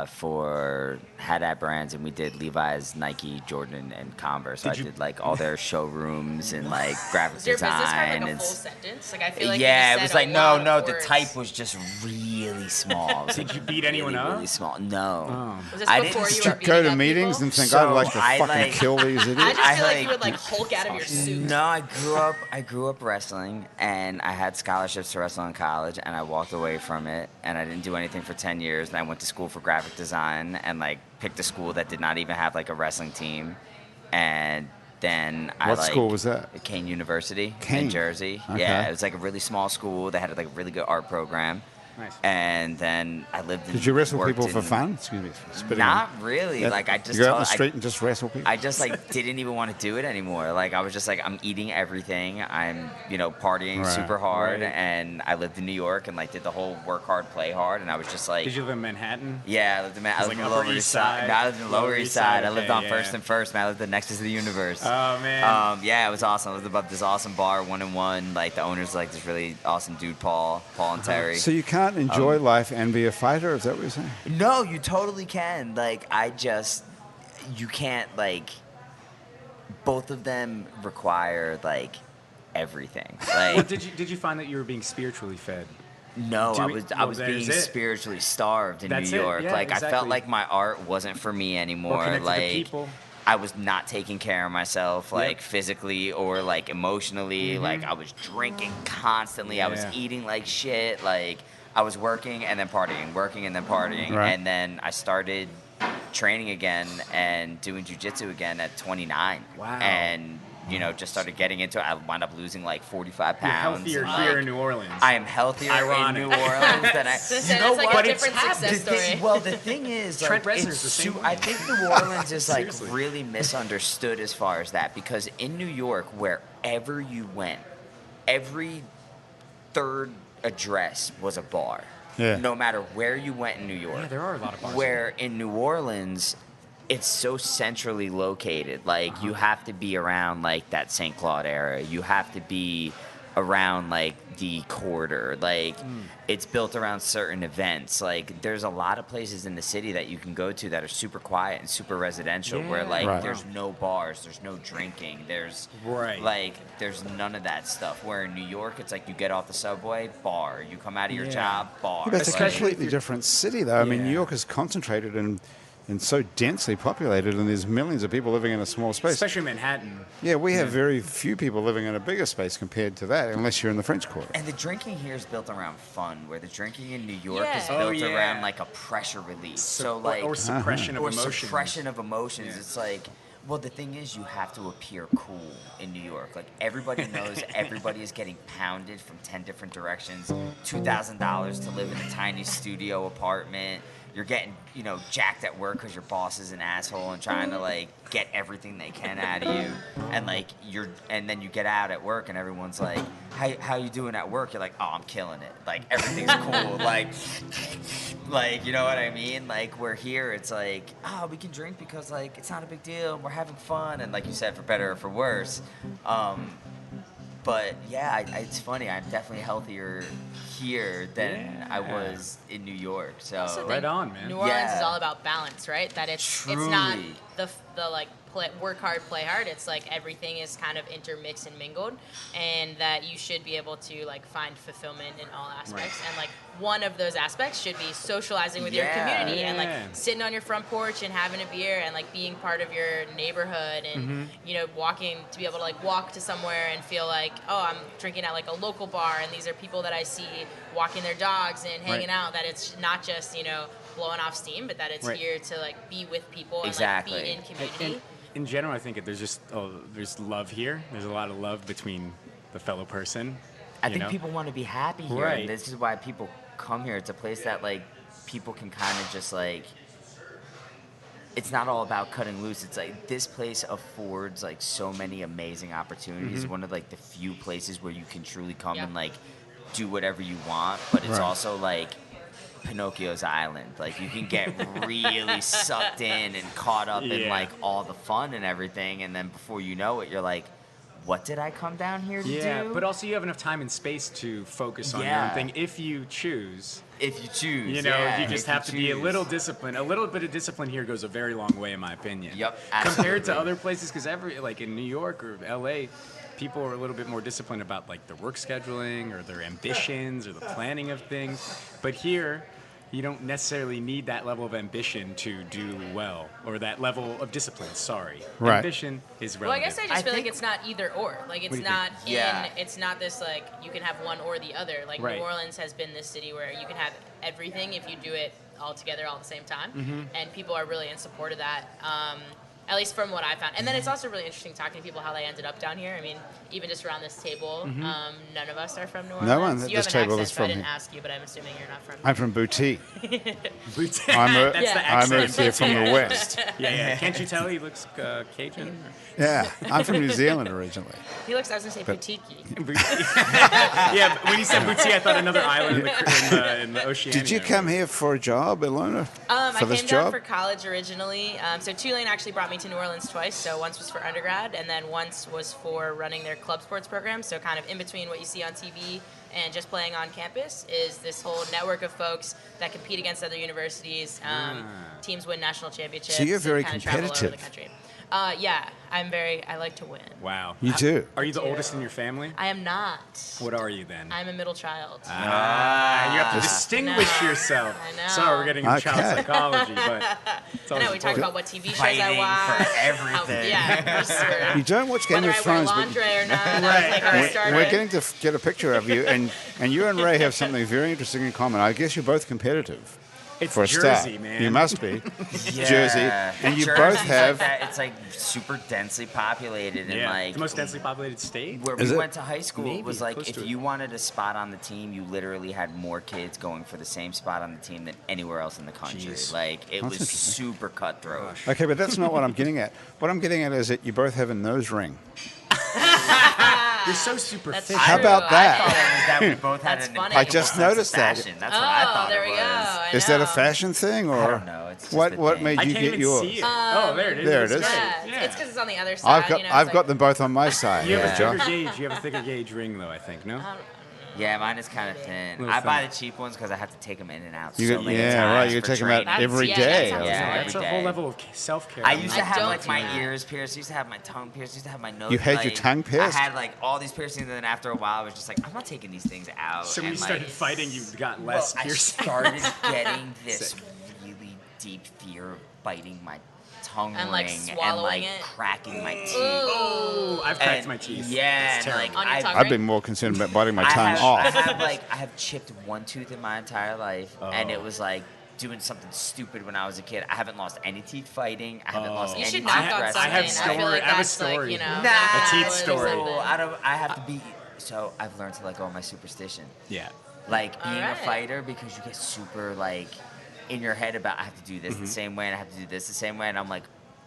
for Haddad Brands, and we did Levi's, Nike, Jordan, and Converse. So I did like all their showrooms and like graphic Is your business card design. like a and full sentence? Like I feel like yeah, you it was just like said a lot no, of the words. type was just really small. Did you beat anyone up? Really small. No. Was this I before didn't you Did were you go to beating up meetings people? and think, So I'd like to I, fucking like- kill these idiots? I just I feel like like- you would like Hulk out of your suit. No, I grew up wrestling, and I had scholarships to wrestle in college, and I walked away from it, and I didn't do anything for 10 years, and I went to school for graphic design, and like picked a school that did not even have like a wrestling team, and then What school was that? Kane University Kane. in Jersey. Okay. Yeah, it was like a really small school. They had like a really good art program. Nice. And then I lived in. Did you wrestle worked people for in- fun? Excuse me. for spitting Not on- really. Yeah. Like I just You go out on told- the street and just wrestle people? I just like didn't even want to do it anymore. Like I was just like I'm eating everything. I'm partying Right. super hard, Right. and I lived in New York and like did the whole work hard, play hard, and I was just like. Did you live in Manhattan? Yeah, I lived in It's the like Lower Upper East East Side. Side? No, I lived in the Lower East Side. I lived okay, on yeah. First and First, man. I lived next to the Universe. Oh man. Yeah, it was awesome. I lived above this awesome bar, 1-in-1. Like the owner's like this really awesome dude, Paul and Terry. So you can't enjoy life and be a fighter? Is that what you're saying? No, you totally can. Like, you can't, like, both of them require, like, everything. well, Like, did you find that you were being spiritually fed? no, I well, was there's being it. spiritually starved in That's New it, York. yeah, Like, I felt exactly. like my art wasn't for me Or anymore. connected to Like, people? I was not taking care of myself, like Yep. physically or like emotionally. Like I was drinking constantly. I was Yeah. eating like shit. Like I was working and then partying, working and then partying. Right. And then I started training again and doing jujitsu again at 29. Wow. And just started getting into it. I wound up losing like 45 You're pounds. healthier and, here like, in New Orleans. I am healthier Ironic. in New Orleans than I. So You know that's like what? a different success story. Well, the thing is, Trent like, Reznor's it's the same way. I think New Orleans is like Seriously. really misunderstood as far as that, because in New York, wherever you went, every third address was a bar. Yeah. No matter where you went in New York. Yeah, there are a lot of bars. Where in New Orleans, it's so centrally located. Like, you have to be around, like, that St. Claude area. You have to be around, like, the corridor. Like, it's built around certain events. Like, there's a lot of places in the city that you can go to that are super quiet and super residential, where, Yeah. like, Right. there's no bars, there's no drinking, there's, Right. like, there's none of that stuff. Where in New York, it's like you get off the subway, bar. You come out of your Yeah. job, bar. Yeah, but it's a Like, completely different city, though. I mean, New Yeah. York is concentrated and so densely populated, and there's millions of people living in a small space. Especially Manhattan. Yeah, we have very few people living in a bigger space compared to that, unless you're in the French Quarter. And the drinking here is built around fun, where the drinking in New York Yeah. is Oh, built yeah. around like a pressure release. So like or suppression or of emotions. suppression of emotions. Yeah. It's like, well, the thing is, you have to appear cool in New York. Like everybody knows, everybody is getting pounded from 10 different directions. $2,000 to live in a tiny studio apartment. You're getting, jacked at work because your boss is an asshole and trying to like get everything they can out of you. And like and then you get out at work and everyone's like, how you doing at work? You're like, oh, I'm killing it. Like everything's cool. like, you know what I mean? Like we're here, it's like, oh, we can drink because like it's not a big deal. We're having fun, and like you said, for better or for worse. But yeah, it's funny. I'm definitely healthier here than I was in New York. So Also Right think on, man. New Orleans Yeah. is all about balance, right? That it's not Truly. the like work hard, play hard. It's like everything is kind of intermixed and mingled, and that you should be able to like find fulfillment in all aspects. And like one of those aspects should be socializing with your Yeah. community and Yeah. like sitting on your front porch and having a beer and like being part of your neighborhood and walking to be able to like walk to somewhere and feel like, oh, I'm drinking at like a local bar and these are people that I see walking their dogs and hanging out. That it's not just blowing off steam, but that it's Right. here to like be with people Exactly. and like be in community. And in general, I think there's love here. There's a lot of love between the fellow person. I think people want to be happy here. Right. And this is why people come here. It's a place that like people can kind of just like, it's not all about cutting loose. It's like this place affords like so many amazing opportunities. One of like the few places where you can truly come Yeah. and like do whatever you want, but it's Right. also like Pinocchio's Island. Like you can get really sucked in and caught up in Yeah. like all the fun and everything, and then before you know it, you're like, what did I come down here to do? Yeah, but also you have enough time and space to focus on your own thing if you choose. If you choose, you know, you just have to be a little disciplined. A little bit of discipline here goes a very long way, in my opinion. Yep, compared to other places, because like in New York or LA, people are a little bit more disciplined about like their work scheduling or their ambitions or the planning of things. But here, you don't necessarily need that level of ambition to do well, or that level of discipline. Sorry, Right. Ambition is relative. Well, I guess I just feel like it's not either or. Like it's do you not think? it's not this like you can have one or the other. Like Right. New Orleans has been this city where you can have everything if you do it all together all at the same time, and people are really in support of that. At least from what I found. And then it's also really interesting talking to people how they ended up down here. I mean, even just around this table, none of us are from New Orleans. No one at You this have an table accent, is so I from didn't here. ask you, but I'm assuming you're not from here. I'm from Boutique. That's the I accent. moved here from the West. Yeah. Can't you tell he looks Cajun? Yeah, I'm from New Zealand originally. He looks, I was going to say, boutique. Yeah, but when you said boutique, I thought another island in the Oceania. Did you come here for a job, Ilona? I For this came down job? for college originally. So Tulane actually brought me to New Orleans twice. So once was for undergrad, and then once was for running their club sports program. So kind of in between what you see on TV and just playing on campus is this whole network of folks that compete against other universities. Teams win national championships. So you're very and kind of travel all over the competitive. country. Yeah, I like to win. Wow. You do? Are you the oldest in your family? I am not. What are you then? I'm a middle child. You have to distinguish know. yourself. I know. Sorry, we're getting into child Okay. psychology, but it's I always know we talk important. about what TV shows Fighting I watch. for everything. Yeah, for sure. You don't watch Game Whether of I wear Thrones, but lingerie or not. That was like how I started. we're getting to get a picture of you, and you and Ray have something very interesting in common. I guess you're both competitive. It's For a Jersey, start. man. You must be. Yeah. Jersey. And you Jersey's both like have... that. It's like super densely populated, and Yeah, like the most densely populated state. where Is we it? went to high school, Maybe, it was like close if to it. you wanted a spot on the team, you literally had more kids going for the same spot on the team than anywhere else in the country. Jeez. Like it That's was interesting. super cutthroat. Okay, but that's not what I'm getting at. What I'm getting at is that you both have a nose ring. You're so superficial. How about I that? thought it was that we both had That's an funny. I impeccable just sense of noticed that. fashion. That's what I thought there it we was. go. I Is that a know. fashion thing, or I don't know. It's just what? the What thing. made I you can't get even yours? see it. Oh, there it is. There it That's is. great. Yeah, it's because it's on the other side. I've got them both on my side. You have Yeah, a Josh. thicker gauge. You have a thicker gauge ring, though. I think no. Yeah, mine is kind of thin. Little I buy thin. the cheap ones because I have to take them in and out You so got- many yeah, times right, you for take 'em out training. every yeah, day. that sounds Yeah, hard. That's a every whole day. level of self-care. I used to I have don't like do my that. ears pierced. I used to have my tongue pierced. I used to have my nose. You had your tongue pierced? I had like all these piercings, and then after a while, I was just like, I'm not taking these things out. So when you and, started like, fighting, you got well, less I piercing. started getting this Sick. really deep fear of biting my tongue And, like, ring and swallowing like it? cracking my teeth. Oh, I've cracked And, my teeth. Yeah, It's and like terrible. On your tongue I've been more concerned about biting my tongue I off. have chipped one tooth in my entire life, and it was like doing something stupid when I was a kid. I haven't lost any teeth fighting. I haven't lost You any should teeth knock I on have something. story- feel like I have a that's story. like, you know, Nah, knock on teeth wood or story. something. I have to be. So I've learned to let go of my superstition. Yeah. Like being Alright. a fighter, because you get super like in your head about I have to do this the same way and I have to do this the same way, and I'm like,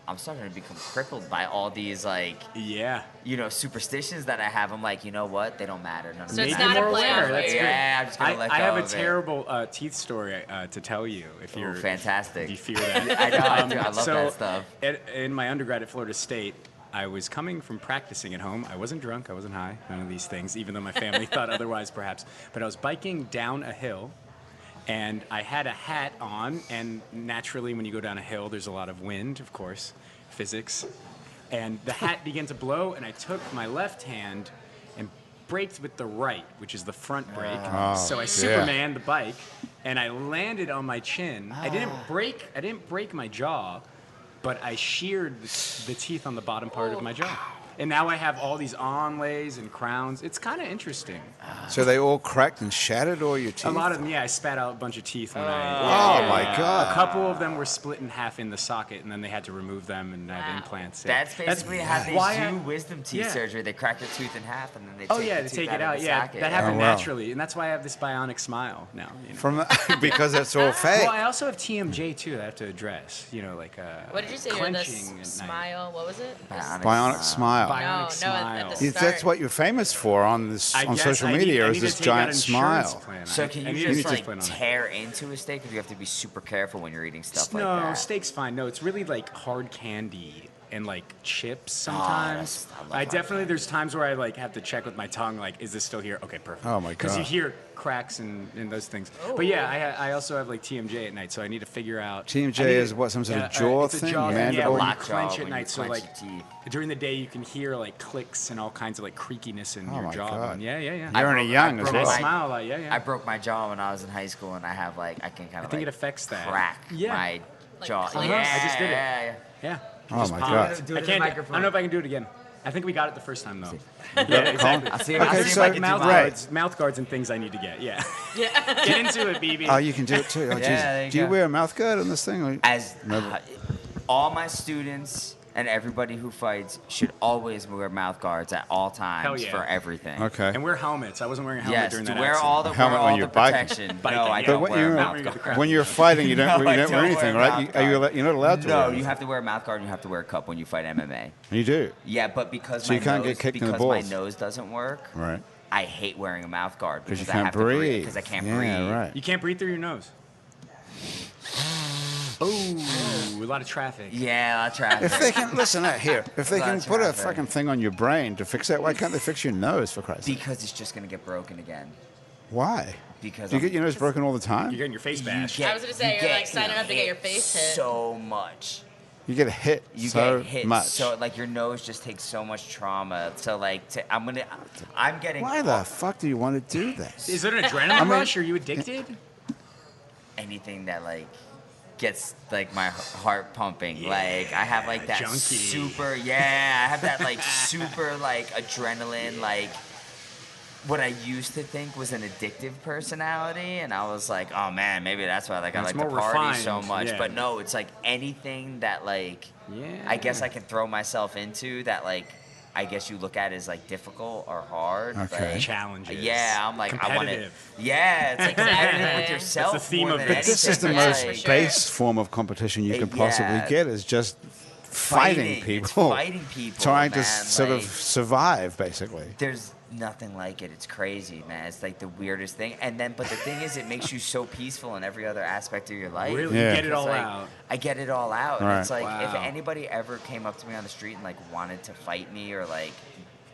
I'm starting to become crippled by all these like Yeah. superstitions that I have. I'm like, you know what? They don't matter. None of So them it's Maybe not a more play aware. on That's words. Yeah, I'm just gonna let go I have a of it. terrible teeth story to tell you if Ooh, you're fantastic. If you fear that. I know, I do. I love so that stuff. In my undergrad at Florida State, I was coming from practicing at home. I wasn't drunk. I wasn't high. None of these things, even though my family thought otherwise, perhaps. But I was biking down a hill, and I had a hat on. And naturally, when you go down a hill, there's a lot of wind, of course, physics. And the hat began to blow, and I took my left hand and braked with the right, which is the front brake. So I Supermaned the bike, and I landed on my chin. I didn't break my jaw, but I sheared the teeth on the bottom part of my jaw. And now I have all these onlays and crowns. It's kind of interesting. So they all cracked and shattered, all your teeth? A lot of them, yeah. I spat out a bunch of teeth when Oh, my A God. couple of them were split in half in the socket, and then they had to remove them and have implants. Yeah. That's basically how they why I- do wisdom teeth yeah. surgery. They crack the tooth in half and then they take Oh yeah, the to tooth take out it of out. the Yeah, socket. that happened Oh, wow. naturally, and that's why I have this bionic smile now. You know. From because it's all fake. Well, I also have TMJ too that I have to address. You know, like What did you say? You're the clenching at night. smile. What was it? Bionic smile. Bionic No, smile. at the Yeah, that's what you're famous for on this I on guess social I need- media I is need to this take out giant an insurance smile. plan. So I can need you to just take like plan on that. tear into a steak, or do you have to be super careful when you're eating stuff like No, that? steak's fine. No, it's really like hard candy and like chips sometimes. I definitely, there's times where I like have to check with my tongue, like, is this still here? Okay, perfect. Oh my Because you God. hear cracks and those things. But yeah, I also have like TMJ at night, so I need to figure out. TMJ I need is to- what, some sort of jaw it's a thing? jaw thing, yeah, Mandible? where you Lock clench jaw at when night, you so clench like your teeth. during the day you can hear like clicks and all kinds of like creakiness in Oh your my jaw. God. Yeah. You're only young as broke I well. smile a lot. Yeah. I broke my jaw when I was in high school, and I have like I can kind of think it affects that. crack Yeah. my jaw. clench? Yeah, I just did it. yeah. Yeah. Oh Just my pop. God. Do it I in the can't. I microphone. don't know if I can do it again. I think we got it the first time though. Yeah, exactly. I'll see, Okay, I'll see so- if I can do Mouth guards and things I need to get. Yeah. Yeah. Get into it, BB. Oh, you can do it too. Oh, Yeah, geez. there you Do you go. wear a mouth guard on this thing? Or? As Never. all my students and everybody who fights should always wear mouth guards at all times Hell yeah. for everything. Okay. And wear helmets. I wasn't wearing a helmet Yes, during to that wear accident. all the Helmet when you're biking. protection. Biking, No, I yeah. don't But wear a when mouth you're- guard. when you're fighting, you don't, No, I you don't wear don't anything, wear a right? mouth You're not allowed to No, wear you anything. have to wear a mouth guard and you have to wear a cup when you fight MMA. You do. Yeah, but because So my you can't nose, get kicked in the because my balls. nose doesn't work, Right. I hate wearing a mouth guard Because you I can't have to breathe. breathe. Because I can't yeah, breathe. right. You can't breathe through your nose. Oh, a lot of traffic. Yeah, I'll try. If they can listen out here, if they can That's put a right. fucking thing on your brain to fix that, why can't they fix your nose for Christ's sake? Because it's just gonna get broken again. Why? Because Do you I'm- get your nose broken all the time? You're getting your face bashed. I was gonna say, you you're, get like, signing up to get your face hit. so much. You get hit You so get hit much. so like your nose just takes so much trauma. So like I'm getting Why the fuck do you want to do this? Is it an adrenaline rush? Are you addicted? anything that like gets like my heart pumping. Like I have like that junkie. super I have that like super like adrenaline like what I used to think was an addictive personality, and I was like, oh man, maybe that's why like I It's like to more party so refined, much. yeah. But no, it's like anything that like I guess I can throw myself into that like I guess you look at as like difficult or hard. Okay. Like, Challenges. yeah, I'm like I want to. Competitive. Yeah, it's like competitive with Exactly. yourself. That's the theme more of than it. But this is the anything. most for sure. base form of competition you can possibly Yeah. get is just fighting It's people. fighting people. Trying to man. sort of Like, survive, basically. There's nothing like it. It's crazy, man. It's like the weirdest thing. And then, but the thing is, it makes you so peaceful in every other aspect of your life. Really? Yeah. You get it all It's like, out. I get it all out. And Right. it's like, if Wow. anybody ever came up to me on the street and like wanted to fight me or like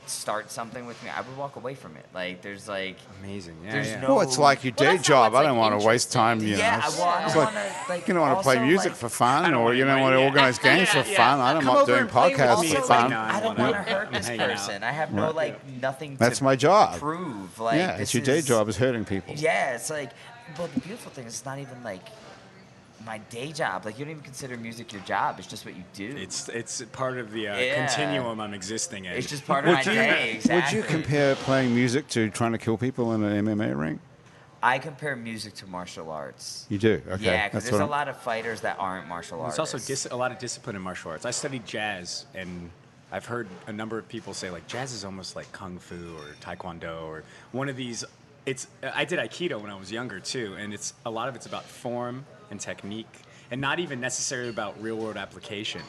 start something with me, I would walk away from it. Like, there's like, Amazing. Yeah, there's yeah. no. Well, it's like your Well, day that's not job. what's, I don't like, want to waste time, you Yeah, know. well, I It's don't like, want to like. you don't want to play also, music like, for fun, don't or want you don't any want to money. organize games for Yeah. fun. I'm Come not over doing and play with podcasts me. for It's fun. like, no, I don't wanna- want to hurt I'm this hanging out. person. I have no like nothing. That's to my job. Prove like Yeah, this it's your day is- job is hurting people. Yeah, it's like, well, the beautiful thing is it's not even like my day job. Like you don't even consider music your job. It's just what you do. It's part of the Yeah. continuum I'm existing in. It's just part of my day. Exactly. Would you compare playing music to trying to kill people in an MMA ring? I compare music to martial arts. You do? Okay. Yeah, because That's there's what a I'm- lot of fighters that aren't martial There's artists. also a lot of discipline in martial arts. I studied jazz, and I've heard a number of people say like jazz is almost like kung fu or taekwondo or one of these. I did aikido when I was younger too, and a lot of it's about form and technique, and not even necessarily about real world application,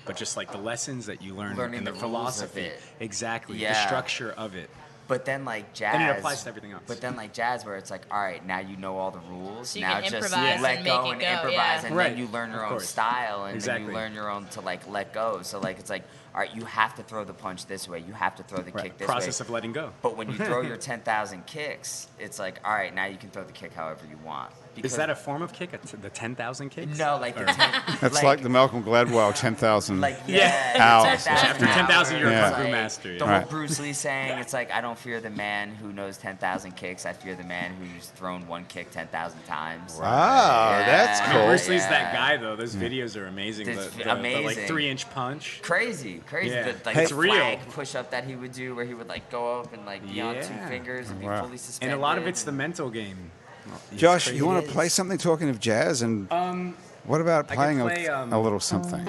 but just like the lessons that you learn Learning and the the rules of philosophy, it. exactly, the Yeah. structure of it. But then like jazz. And it applies to everything else. But then like jazz, where it's like, all right, now you know all the rules. So you now can just improvise let and go make it and go, improvise, yeah. and Right, then you learn your of own course. style, and then Exactly. you learn your own to like let go. So like it's like, all right, you have to throw the punch this way. You have to throw the kick this Process way. of letting go. But when you throw your 10,000 kicks, it's like, all right, now you can throw the kick however you want. Is that a form of kick? The 10,000 kicks? No, like the Or- 10. That's like the Malcolm Gladwell 10,000. Like Yeah. Hours. After 10,000, you're a Yeah. kung fu master. The Yeah. whole Bruce Lee saying, it's like, I don't fear the man who knows 10,000 kicks. I fear the man who's thrown one kick 10,000 times. Wow, that's Yeah. cool. Bruce Lee's Yeah. that guy though. Those videos are amazing. It's The amazing. like 3-inch punch. Crazy. Yeah. The, like, It's the real. flag push-up that he would do where he would, like, go up and, like, be on two Yeah. fingers and be Wow. fully suspended. And a lot of it's the mental game. It's Josh, crazy. you want It to play is. something talking of jazz? And what about I could playing play, a little something?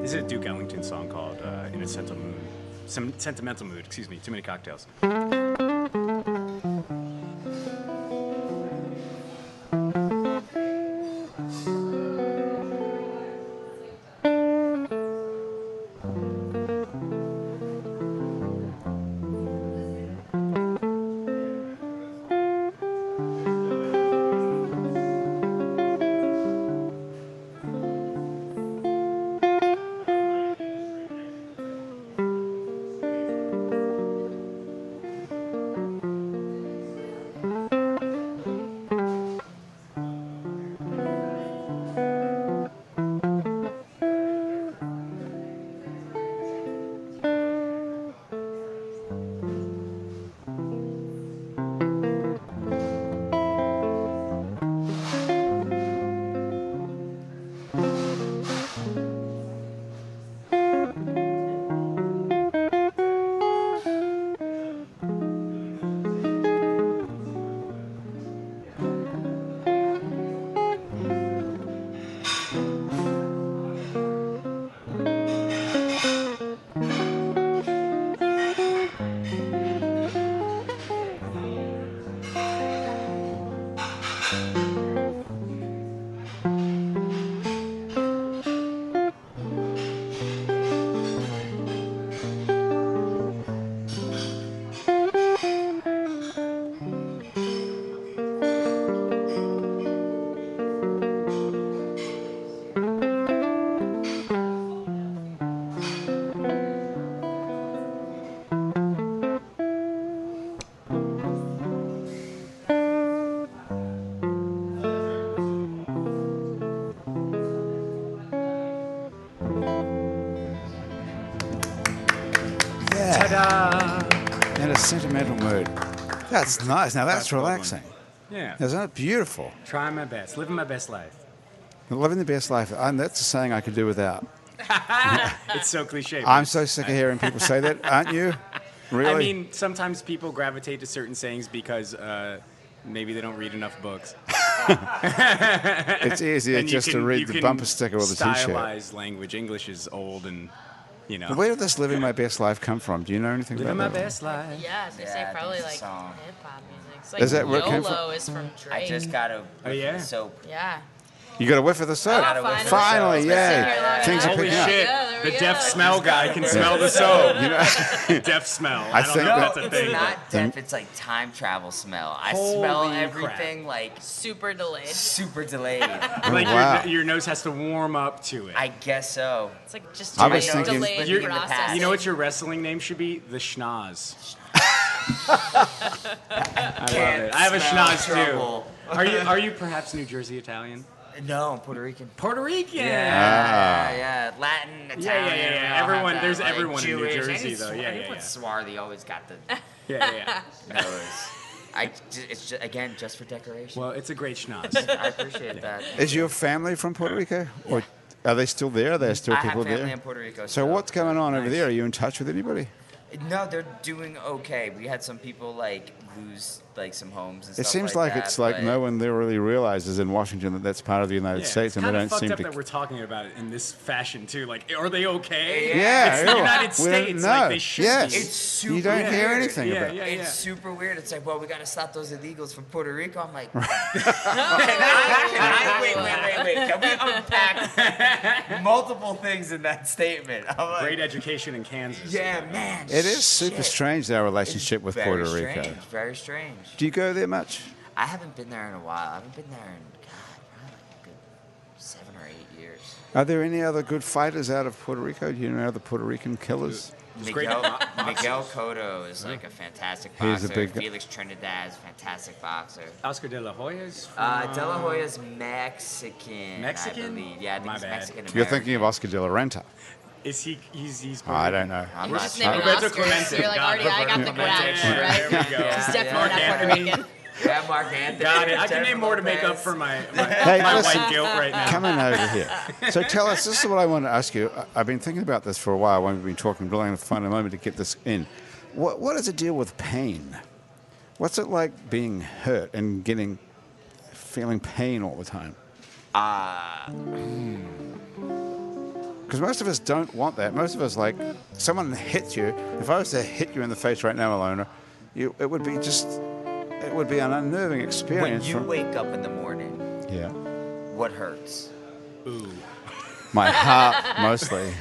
This is a Duke Ellington song called "In a Sentimental Mood." Excuse me. Too many cocktails. mental mood. That's nice. Now that's relaxing. Yeah. Isn't it beautiful? Trying my best. Living my best life. Living the best life. That's a saying I could do without. It's so cliche. I'm so sick of hearing people say that, aren't you? Really? I mean, sometimes people gravitate to certain sayings because maybe they don't read enough books. It's easier just to read the bumper sticker or the T-shirt. Stylized language. English is old and, you know. Where did this "Living My Best Life" come from? Do you know anything Living about my that? best life. Yeah, I was gonna say probably like song. hip hop music. It's like Is that where it came YOLO is from Drake. I just got a yeah? soap. Yeah. You got a whiff of the soap. Oh, Finally, It's been yay! sitting here long Things are enough. Holy picking up. shit! Yeah, there we The go. deaf smell guy can smell the soap. You know, Deaf smell. I I don't think know if that- that's a It's thing. not deaf, it's like time travel smell. I Holy smell crap. everything like Super delayed. super delayed. Like wow. your nose has to warm up to it. I guess so. It's like just I too was much thinking- delayed You're- processing. You know what your wrestling name should be? The Schnoz. I love it. I have a Smell schnoz trouble. too. Are you perhaps New Jersey Italian? No, I'm Puerto Rican. Puerto Rican. Yeah, Latin, Italian. yeah. we all Everyone- have there's that, like, everyone in New Jewish. Jersey, though. Yeah, Anyone swarthy always got the Yeah. nose. It's just, again just for decoration. Well, it's a great schnoz. I appreciate that. Is your family from Puerto Rico, or are they still there? Are there still I people have family there? in Puerto Rico. So what's going on over there? Are you in touch with anybody? No, they're doing okay. We had some people like lose like some homes and It stuff seems like like that, it's like but no one there really realizes in Washington that that's part of the United States, it's and they kind don't of fucked seem up to. that we're talking about it in this fashion too. Like, are they okay? Yeah, it's the yeah. United We don't States. know. Like they should Yes. be. It's super You don't hear weird. anything about it. Yeah. It's super weird. It's like, well, we got to stop those illegals from Puerto Rico. I'm like, wait. Can we unpack multiple things in that statement? I'm like, Great education in Kansas. yeah, man. It is super shit. strange, our relationship with Very Puerto Rico. strange, very strange. Do you go there much? I haven't been there in a while. I haven't been there in, God, probably like a good 7 or 8 years. Are there any other good fighters out of Puerto Rico? Do you know other Puerto Rican killers? great Miguel Cotto is like a fantastic boxer. He's a big guy. Felix Trinidad is a fantastic boxer. Oscar De La Hoya's De La Hoya's Mexican. Mexican? I believe. Yeah, I think My he's bad. Mexican. You're thinking of Oscar de la Renta. Is he? He's. Oh, I don't know. I'm You're not just sure. naming Roberto Oscars. Clemente. You're like, Got already, it. I got the Roberto grab, Clemente. right? There we go. He's definitely Mark not Puerto Anthony. Rican. Yeah, Mark Anthony. Got it. I can name Jennifer more to make up Lopez. for my listen, white guilt right now. Coming over here. So tell us, this is what I want to ask you. I've been thinking about this for a while when we've been talking, really going to find a moment to get this in. What is the deal with pain? What's it like being hurt and feeling pain all the time? Because most of us don't want that. Most of us, like, someone hits you. If I was to hit you in the face right now, Ilona, it would be an unnerving When experience. you wake up in the morning, Yeah. what hurts? Ooh. My heart, mostly.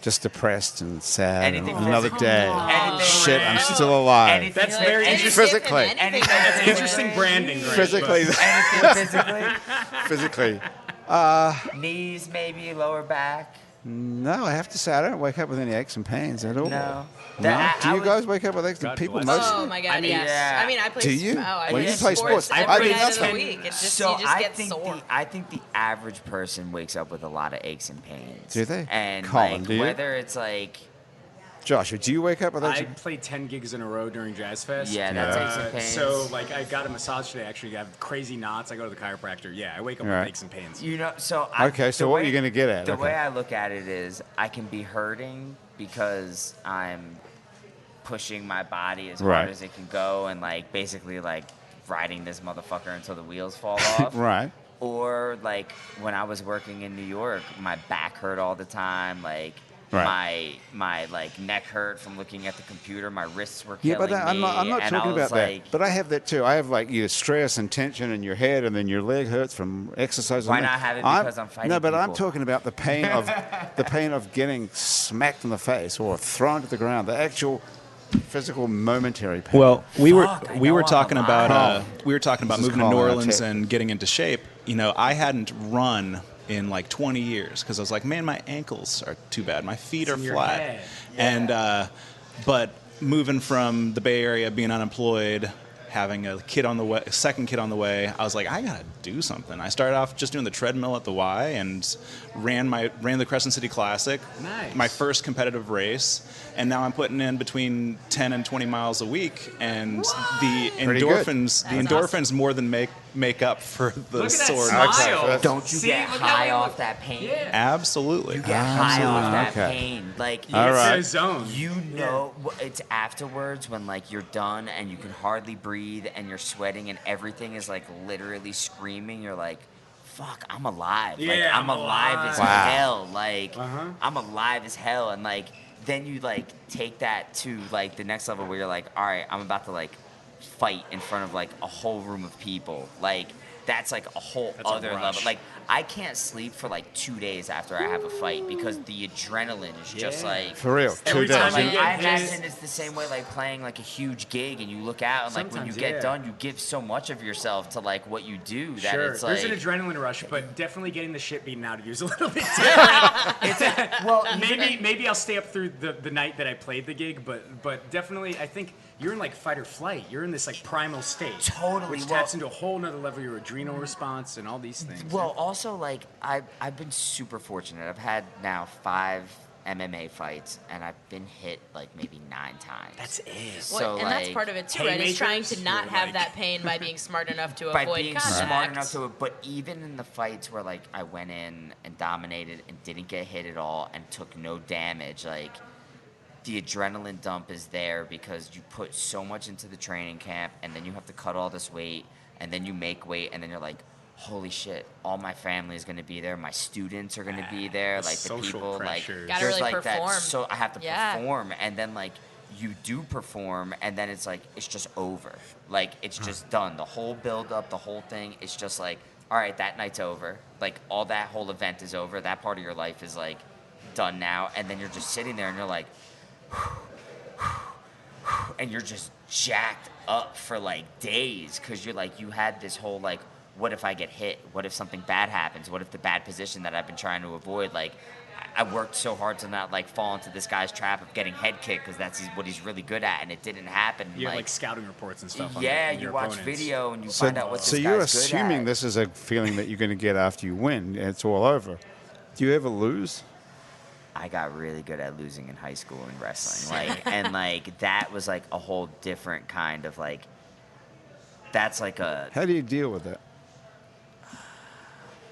Just depressed and sad. Anything And another physical? day. Anything Shit, I'm random? still alive. Anything That's like- very anything- interesting. Physically. Anything That's interesting branding, Greg, Physically. Anything physically? Physically. Knees, maybe, lower back? No, I have to say, I don't wake up with any aches and pains at all. No. No? Do you would- guys wake up with aches and God people bless. mostly? Oh my God! I mean, yes. yeah. I mean, I play. Do you? I Well, you play play sports. every I do night of the nothing. week. It's just So you just I get think sore. I think the average person wakes up with a lot of aches and pains. Do they? And Colin, like do you? whether it's like Joshua, do you wake up with aches? I played 10 gigs in a row during Jazz Fest. Yeah, that's Yeah. aches and pains. So, like, I got a massage today. Actually, I have crazy knots. I go to the chiropractor. Yeah, I wake up Right. with aches and pains. you know, Okay, so what are you gonna get at? The Okay. way I look at it is, I can be hurting because I'm pushing my body as Right. hard as it can go, and like basically like riding this motherfucker until the wheels fall off. Right. Or like when I was working in New York, my back hurt all the time. Like Right. my like neck hurt from looking at the computer. My wrists were Yeah, killing but I'm me. not and I talking was about that. like, But I have that too. I have like your stress and tension in your head, and then your leg hurts from exercise. Why not have it because I'm fighting No, but I'm people? talking about the pain of getting smacked in the face or thrown to the ground. The actual physical momentary pain. Well, we were Fuck, I we know were I'm talking alive. about This is moving to Colin, New I'll Orleans tell you. and getting into shape. You know, I hadn't run in like 20 years because I was like, man, my ankles are too bad. My feet are in your flat. head. And but moving from the Bay Area, being unemployed, having a second kid on the way, I was like, I gotta do something. I started off just doing the treadmill at the Y and ran the Crescent City Classic, Nice. my first competitive race, and now I'm putting in between 10 and 20 miles a week, and the Pretty good. endorphins more than make up for the Look at that sore. smile. Don't you See, get look high how off that pain? Yeah. Absolutely. You get high off that Okay. pain. Like, All It's right. a zone. you know, it's afterwards when like you're done and you can hardly breathe and you're sweating and everything is like literally screaming. You're like, fuck, I'm alive. Like, Yeah, I'm I'm alive as Wow. hell. Like, Uh-huh. I'm alive as hell. And like, then you like take that to like the next level where you're like, all right, I'm about to like fight in front of like a whole room of people. Like, that's like a whole That's a other rush. level. Like, I can't sleep for like 2 days after I have a fight because the adrenaline is just Yeah. like. For real, Every 2 time days. you Like, get I hit- imagine it's the same way like playing like a huge gig and you look out and like when you Sometimes, get yeah. done you give so much of yourself to like what you do that Sure, it's like there's an adrenaline rush, but definitely getting the shit beaten out of you is a little bit different. well maybe I'll stay up through the night that I played the gig, but definitely I think you're in like fight or flight. You're in this like primal state, Totally, which well- taps into a whole nother level of your adrenal response and all these things. well also like I've been super fortunate. I've had now 5 MMA fights and I've been hit like maybe 9 times. That's it. Well, So, and that's like, part of it too, right? Is trying to haymakers, not you're have like- that pain by being smart enough to by avoid being contact. smart enough to, but even in the fights where like I went in and dominated and didn't get hit at all and took no damage, like the adrenaline dump is there because you put so much into the training camp and then you have to cut all this weight and then you make weight and then you're like, holy shit, all my family is going to be there, my students are going to be there, The like the social people pressures. like Gotta there's really like perform. that, so I have to Yeah. perform and then like you do perform and then it's like it's just over, like it's just done, the whole build up, the whole thing, it's just like, all right, that night's over, like all that whole event is over, that part of your life is like done now, and then you're just sitting there and you're like and you're just jacked up for like days because you're like, you had this whole like, what if I get hit? What if something bad happens? What if the bad position that I've been trying to avoid, like I worked so hard to not like fall into this guy's trap of getting head kicked because that's what he's really good at, and it didn't happen. You have like scouting reports and stuff. yeah, on your you watch opponents. video and you So, find out what so this you're guy's good assuming at. this is a feeling that you're going to get after you win. It's all over. Do you ever lose? I got really good at losing in high school in wrestling, like, and like that was like a whole different kind of like. That's like a. How do you deal with that?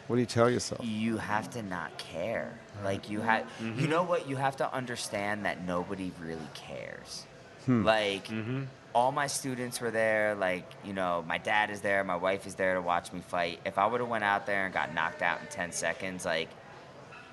What do you tell yourself? You have to not care. Like you have, you know what? You have to understand that nobody really cares. Like all my students were there. Like, you know, my dad is there, my wife is there to watch me fight. If I would have went out there and got knocked out in 10 seconds, like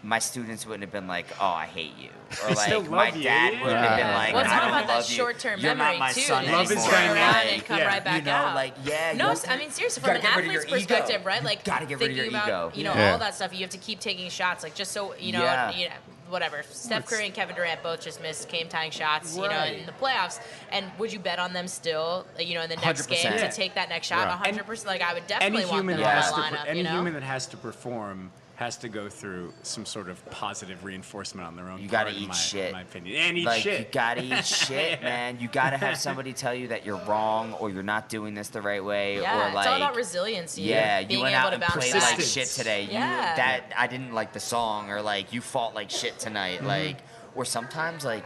my students wouldn't have been like, "Oh, I hate you," or still like my love you. dad wouldn't have been like, Well, it's "I all don't about that love you. short-term You're memory not my too. son You Love can is stick anymore." around dynamic. and come Yeah. right back You know, out. like yeah. No, you I mean seriously, gotta from an get rid of athlete's your ego. perspective, right? Like Gotta get rid of thinking your about ego. you know Yeah. all that stuff. You have to keep taking shots, like just so you know, Yeah. whatever. Steph Curry and Kevin Durant both just missed game tying shots, you know, Right. in the playoffs. And would you bet on them still, you know, in the next 100%. game Yeah. to take that next shot? Right. 100%. Like I would Any definitely want human them that in has my to lineup. any You know? human that has to perform has to go through some sort of positive reinforcement on their own. You gotta part, in eat my, shit. in my opinion, and eat like, shit. You gotta eat shit, man. You gotta have somebody tell you that you're wrong or you're not doing this the right way, Yeah, or it's like all about resiliency. yeah, being you went able out to and bounce played back. like Persistence. shit today. Yeah. That I didn't like the song, or like you fought like shit tonight, like, or sometimes like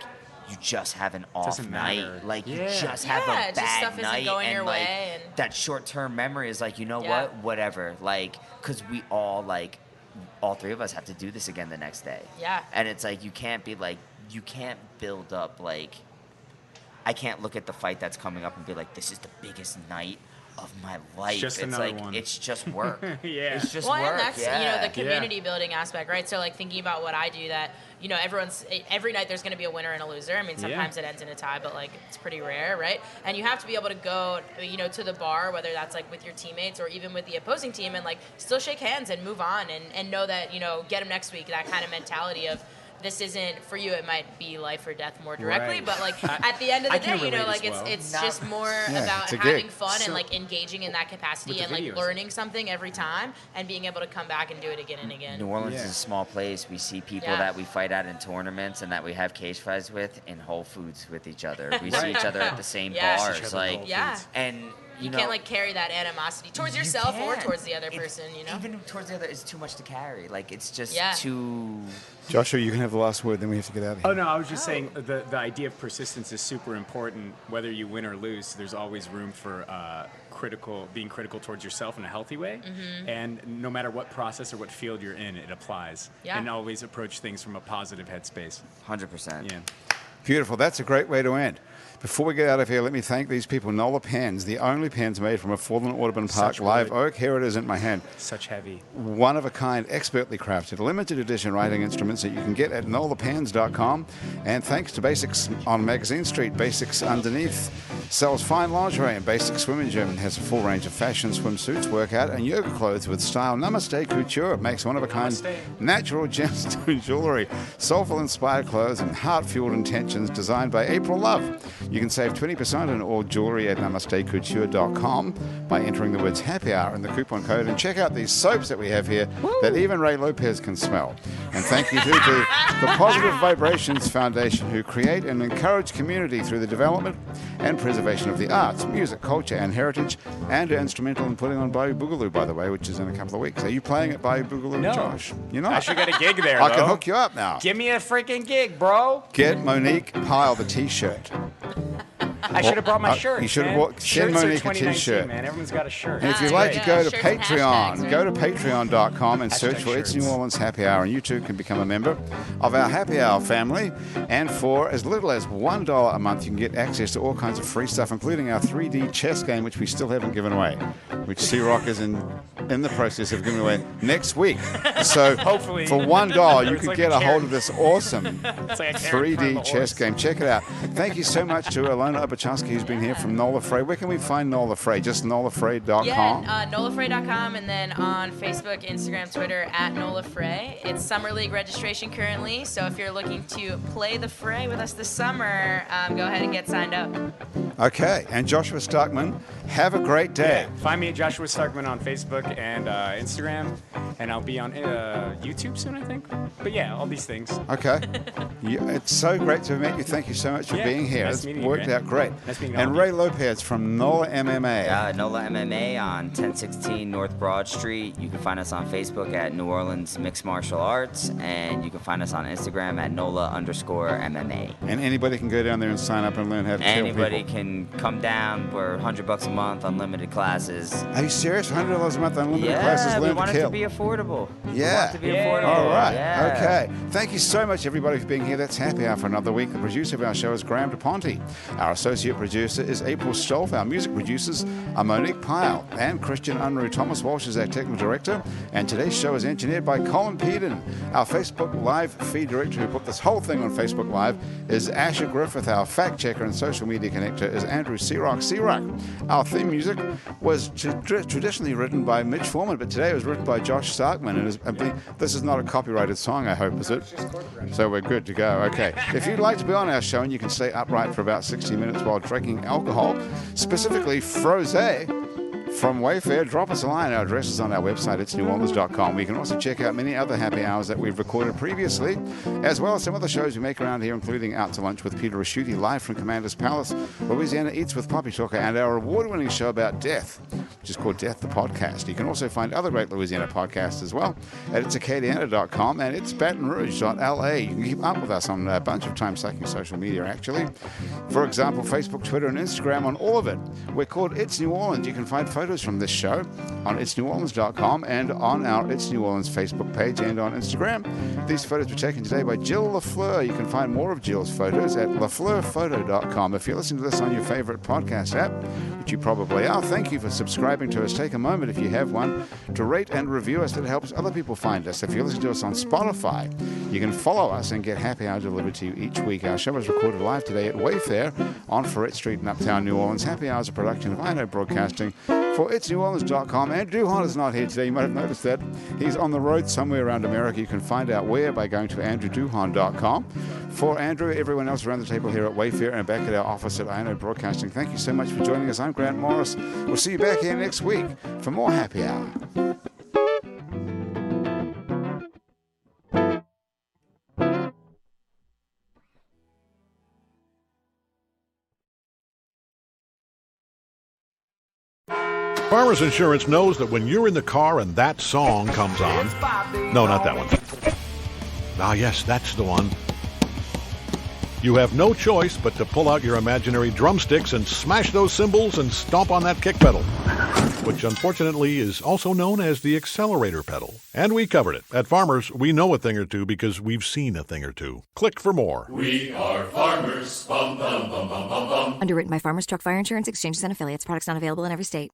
you just have an off Doesn't night, matter. like you Yeah. just have Yeah, a it's just stuff bad isn't night, going and your like way, and- that short-term memory is like, you know Yeah. what, whatever, like, cause we all like. All 3 of us have to do this again the next day. Yeah. And it's like you can't be like, you can't build up like, I can't look at the fight that's coming up and be like, this is the biggest night of my life. just It's another like one. it's just work. Yeah. It's just Well, work. and that's yeah. you know the community building aspect, right? So like thinking about what I do, that you know every night there's going to be a winner and a loser. I mean, sometimes it ends in a tie, but like it's pretty rare, right? And you have to be able to go, you know, to the bar, whether that's like with your teammates or even with the opposing team, and like still shake hands and move on, and know that you know get them next week. That kind of mentality of. This isn't for you. It might be life or death more directly, Right. but like at the end of I the can day, you know, relate like as well. it's Not- just more Yeah, about it's a having gig. fun So- and like engaging in that capacity With and the like videos. learning something every time and being able to come back and do it again and again. New Orleans Yeah. is a small place. We see people Yeah. that we fight out in tournaments and that we have cage fights with in Whole Foods with each other. We see Right. each other at the same Yeah. Each bars, other like, Whole Yeah. Foods. and You can't like carry that animosity towards yourself or towards the other person, you know? Even towards the other, it's too much to carry. Like, it's just too... Joshua, you can have the last word, then we have to get out of here. Oh, no, I was just saying the idea of persistence is super important. Whether you win or lose, there's always room for being critical towards yourself in a healthy way. And no matter what process or what field you're in, it applies. Yeah. And always approach things from a positive headspace. 100%. Yeah. Beautiful. That's a great way to end. Before we get out of here, let me thank these people. NOLA pens, the only pens made from a fallen Audubon Park live oak. Here it is in my hand. Such heavy. One of a kind, expertly crafted, limited edition writing instruments that you can get at NOLApens.com. And thanks to Basics on Magazine Street, Basics underneath sells fine lingerie and Basics Swimming Gym, and has a full range of fashion, swimsuits, workout, and yoga clothes with style. Namaste Couture makes one of a kind, natural gemstone jewelry, soulful inspired clothes, and heart-fueled intentions designed by April Love. You can save 20% on all jewelry at namastecouture.com by entering the words happy hour in the coupon code, and check out these soaps that we have here that even Ray Lopez can smell. And thank you to the Positive Vibrations Foundation, who create and encourage community through the development and preservation of the arts, music, culture, and heritage, and are instrumental in putting on Bayou Boogaloo, by the way, which is in a couple of weeks. Are you playing at Bayou Boogaloo, No. Josh? You're not? I should get a gig there, I can hook you up now. Give me a freaking gig, bro. Get Monique Pyle the T-shirt. I should have brought my shirt. You should have man. bought. Send Shirts are Monique a 2019, T-shirt. man. Everyone's got a shirt. And if you'd like to go to Patreon, go to patreon.com and search for It's New Orleans Happy Hour, and you too can become a member of our Happy Hour family. And for as little as $1 a month, you can get access to all kinds of free stuff, including our 3D chess game, which we still haven't given away, which C-Rock is in the process of giving away next week. So Hopefully. for $1, you It's could like get a a hold of this awesome It's like a carrot in front 3D of a chess horse. game. Check it out. Thank you so much to Ilona Obuchowski, who's been here from NOLA Fray. Where can we find NOLA Fray? Just NOLAFray.com? Yeah, NOLAFray.com, and then on Facebook, Instagram, Twitter, at NOLA Fray. It's Summer League registration currently, so if you're looking to play the fray with us this summer, go ahead and get signed up. Okay, and Joshua Starkman, have a great day. Yeah. Find me at Joshua Starkman on Facebook and Instagram, and I'll be on YouTube soon, I think. But yeah, all these things. Okay. It's so great to have met you. Thank you so much for being here. Nice It's meeting you, worked Grant. out great. Nice meeting And all of Ray Lopez from NOLA MMA. NOLA MMA on 1016 North Broad Street. You can find us on Facebook at New Orleans Mixed Martial Arts, and you can find us on Instagram at NOLA_MMA. And anybody can go down there and sign up and learn how to kill Anybody people. can come down for $100 a month, unlimited classes. Are you serious? $100 a month, unlimited Yeah, classes, we learn want to it kill. to be affordable. We Yeah. want it to be affordable. All right. Yeah. Okay. Thank you so much, everybody, for being here. That's Happy Hour for another week. The producer of our show is Graham DePonte. Our associate producer is April Stolf. Our music producers are Monique Pyle and Christian Unruh. Thomas Walsh is our technical director. And today's show is engineered by Colin Peden. Our Facebook Live feed director, who put this whole thing on Facebook Live, is Asher Griffith. Our fact checker and social media connector is Andrew C-Rock. Our theme music was traditionally written by Mitch Foreman, but today it was written by Josh Starkman. And this is not a copyrighted song, I hope, is it? So we're good to go. Okay. If you'd like to be on our show and you can stay upright for about 60 minutes while drinking alcohol, specifically Frosé from Wayfair, drop us a line. Our address is on our website, itsneworleans.com. We can also check out many other happy hours that we've recorded previously, as well as some other shows we make around here, including Out to Lunch with Peter Raschuti, live from Commander's Palace, Louisiana Eats with Poppy Talker, and our award-winning show about death, which is called Death the Podcast. You can also find other great Louisiana podcasts as well at itsacadiana.com and itsbatonrouge.la. You can keep up with us on a bunch of time-sucking social media, actually. For example, Facebook, Twitter, and Instagram. On all of it, we're called It's New Orleans. You can find photos from this show on itsneworleans.com and on our It's New Orleans Facebook page and on Instagram. These photos were taken today by Jill LaFleur. You can find more of Jill's photos at lafleurphoto.com. If you're listening to this on your favorite podcast app, which you probably are, thank you for subscribing to us. Take a moment, if you have one, to rate and review us. It helps other people find us. If you're listening to us on Spotify, you can follow us and get Happy Hour delivered to you each week. Our show is recorded live today at Wayfair on Ferret Street in Uptown New Orleans. Happy Hour is a production of I Know Broadcasting for itsneworleans.com. Andrew Duhon is not here today. You might have noticed that. He's on the road somewhere around America. You can find out where by going to andrewduhon.com. For Andrew, everyone else around the table here at Wayfair and back at our office at I Know Broadcasting, thank you so much for joining us. I'm Grant Morris. We'll see you back here next week for more Happy Hour. Farmers Insurance knows that when you're in the car and that song comes on... No, not that one. Ah, yes, that's the one. You have no choice but to pull out your imaginary drumsticks and smash those cymbals and stomp on that kick pedal, which unfortunately is also known as the accelerator pedal. And we covered it. At Farmers, we know a thing or two because we've seen a thing or two. Click for more. We are farmers. Bum, bum, bum, bum, bum, bum. Underwritten by Farmers Truck Fire Insurance Exchanges and Affiliates. Products not available in every state.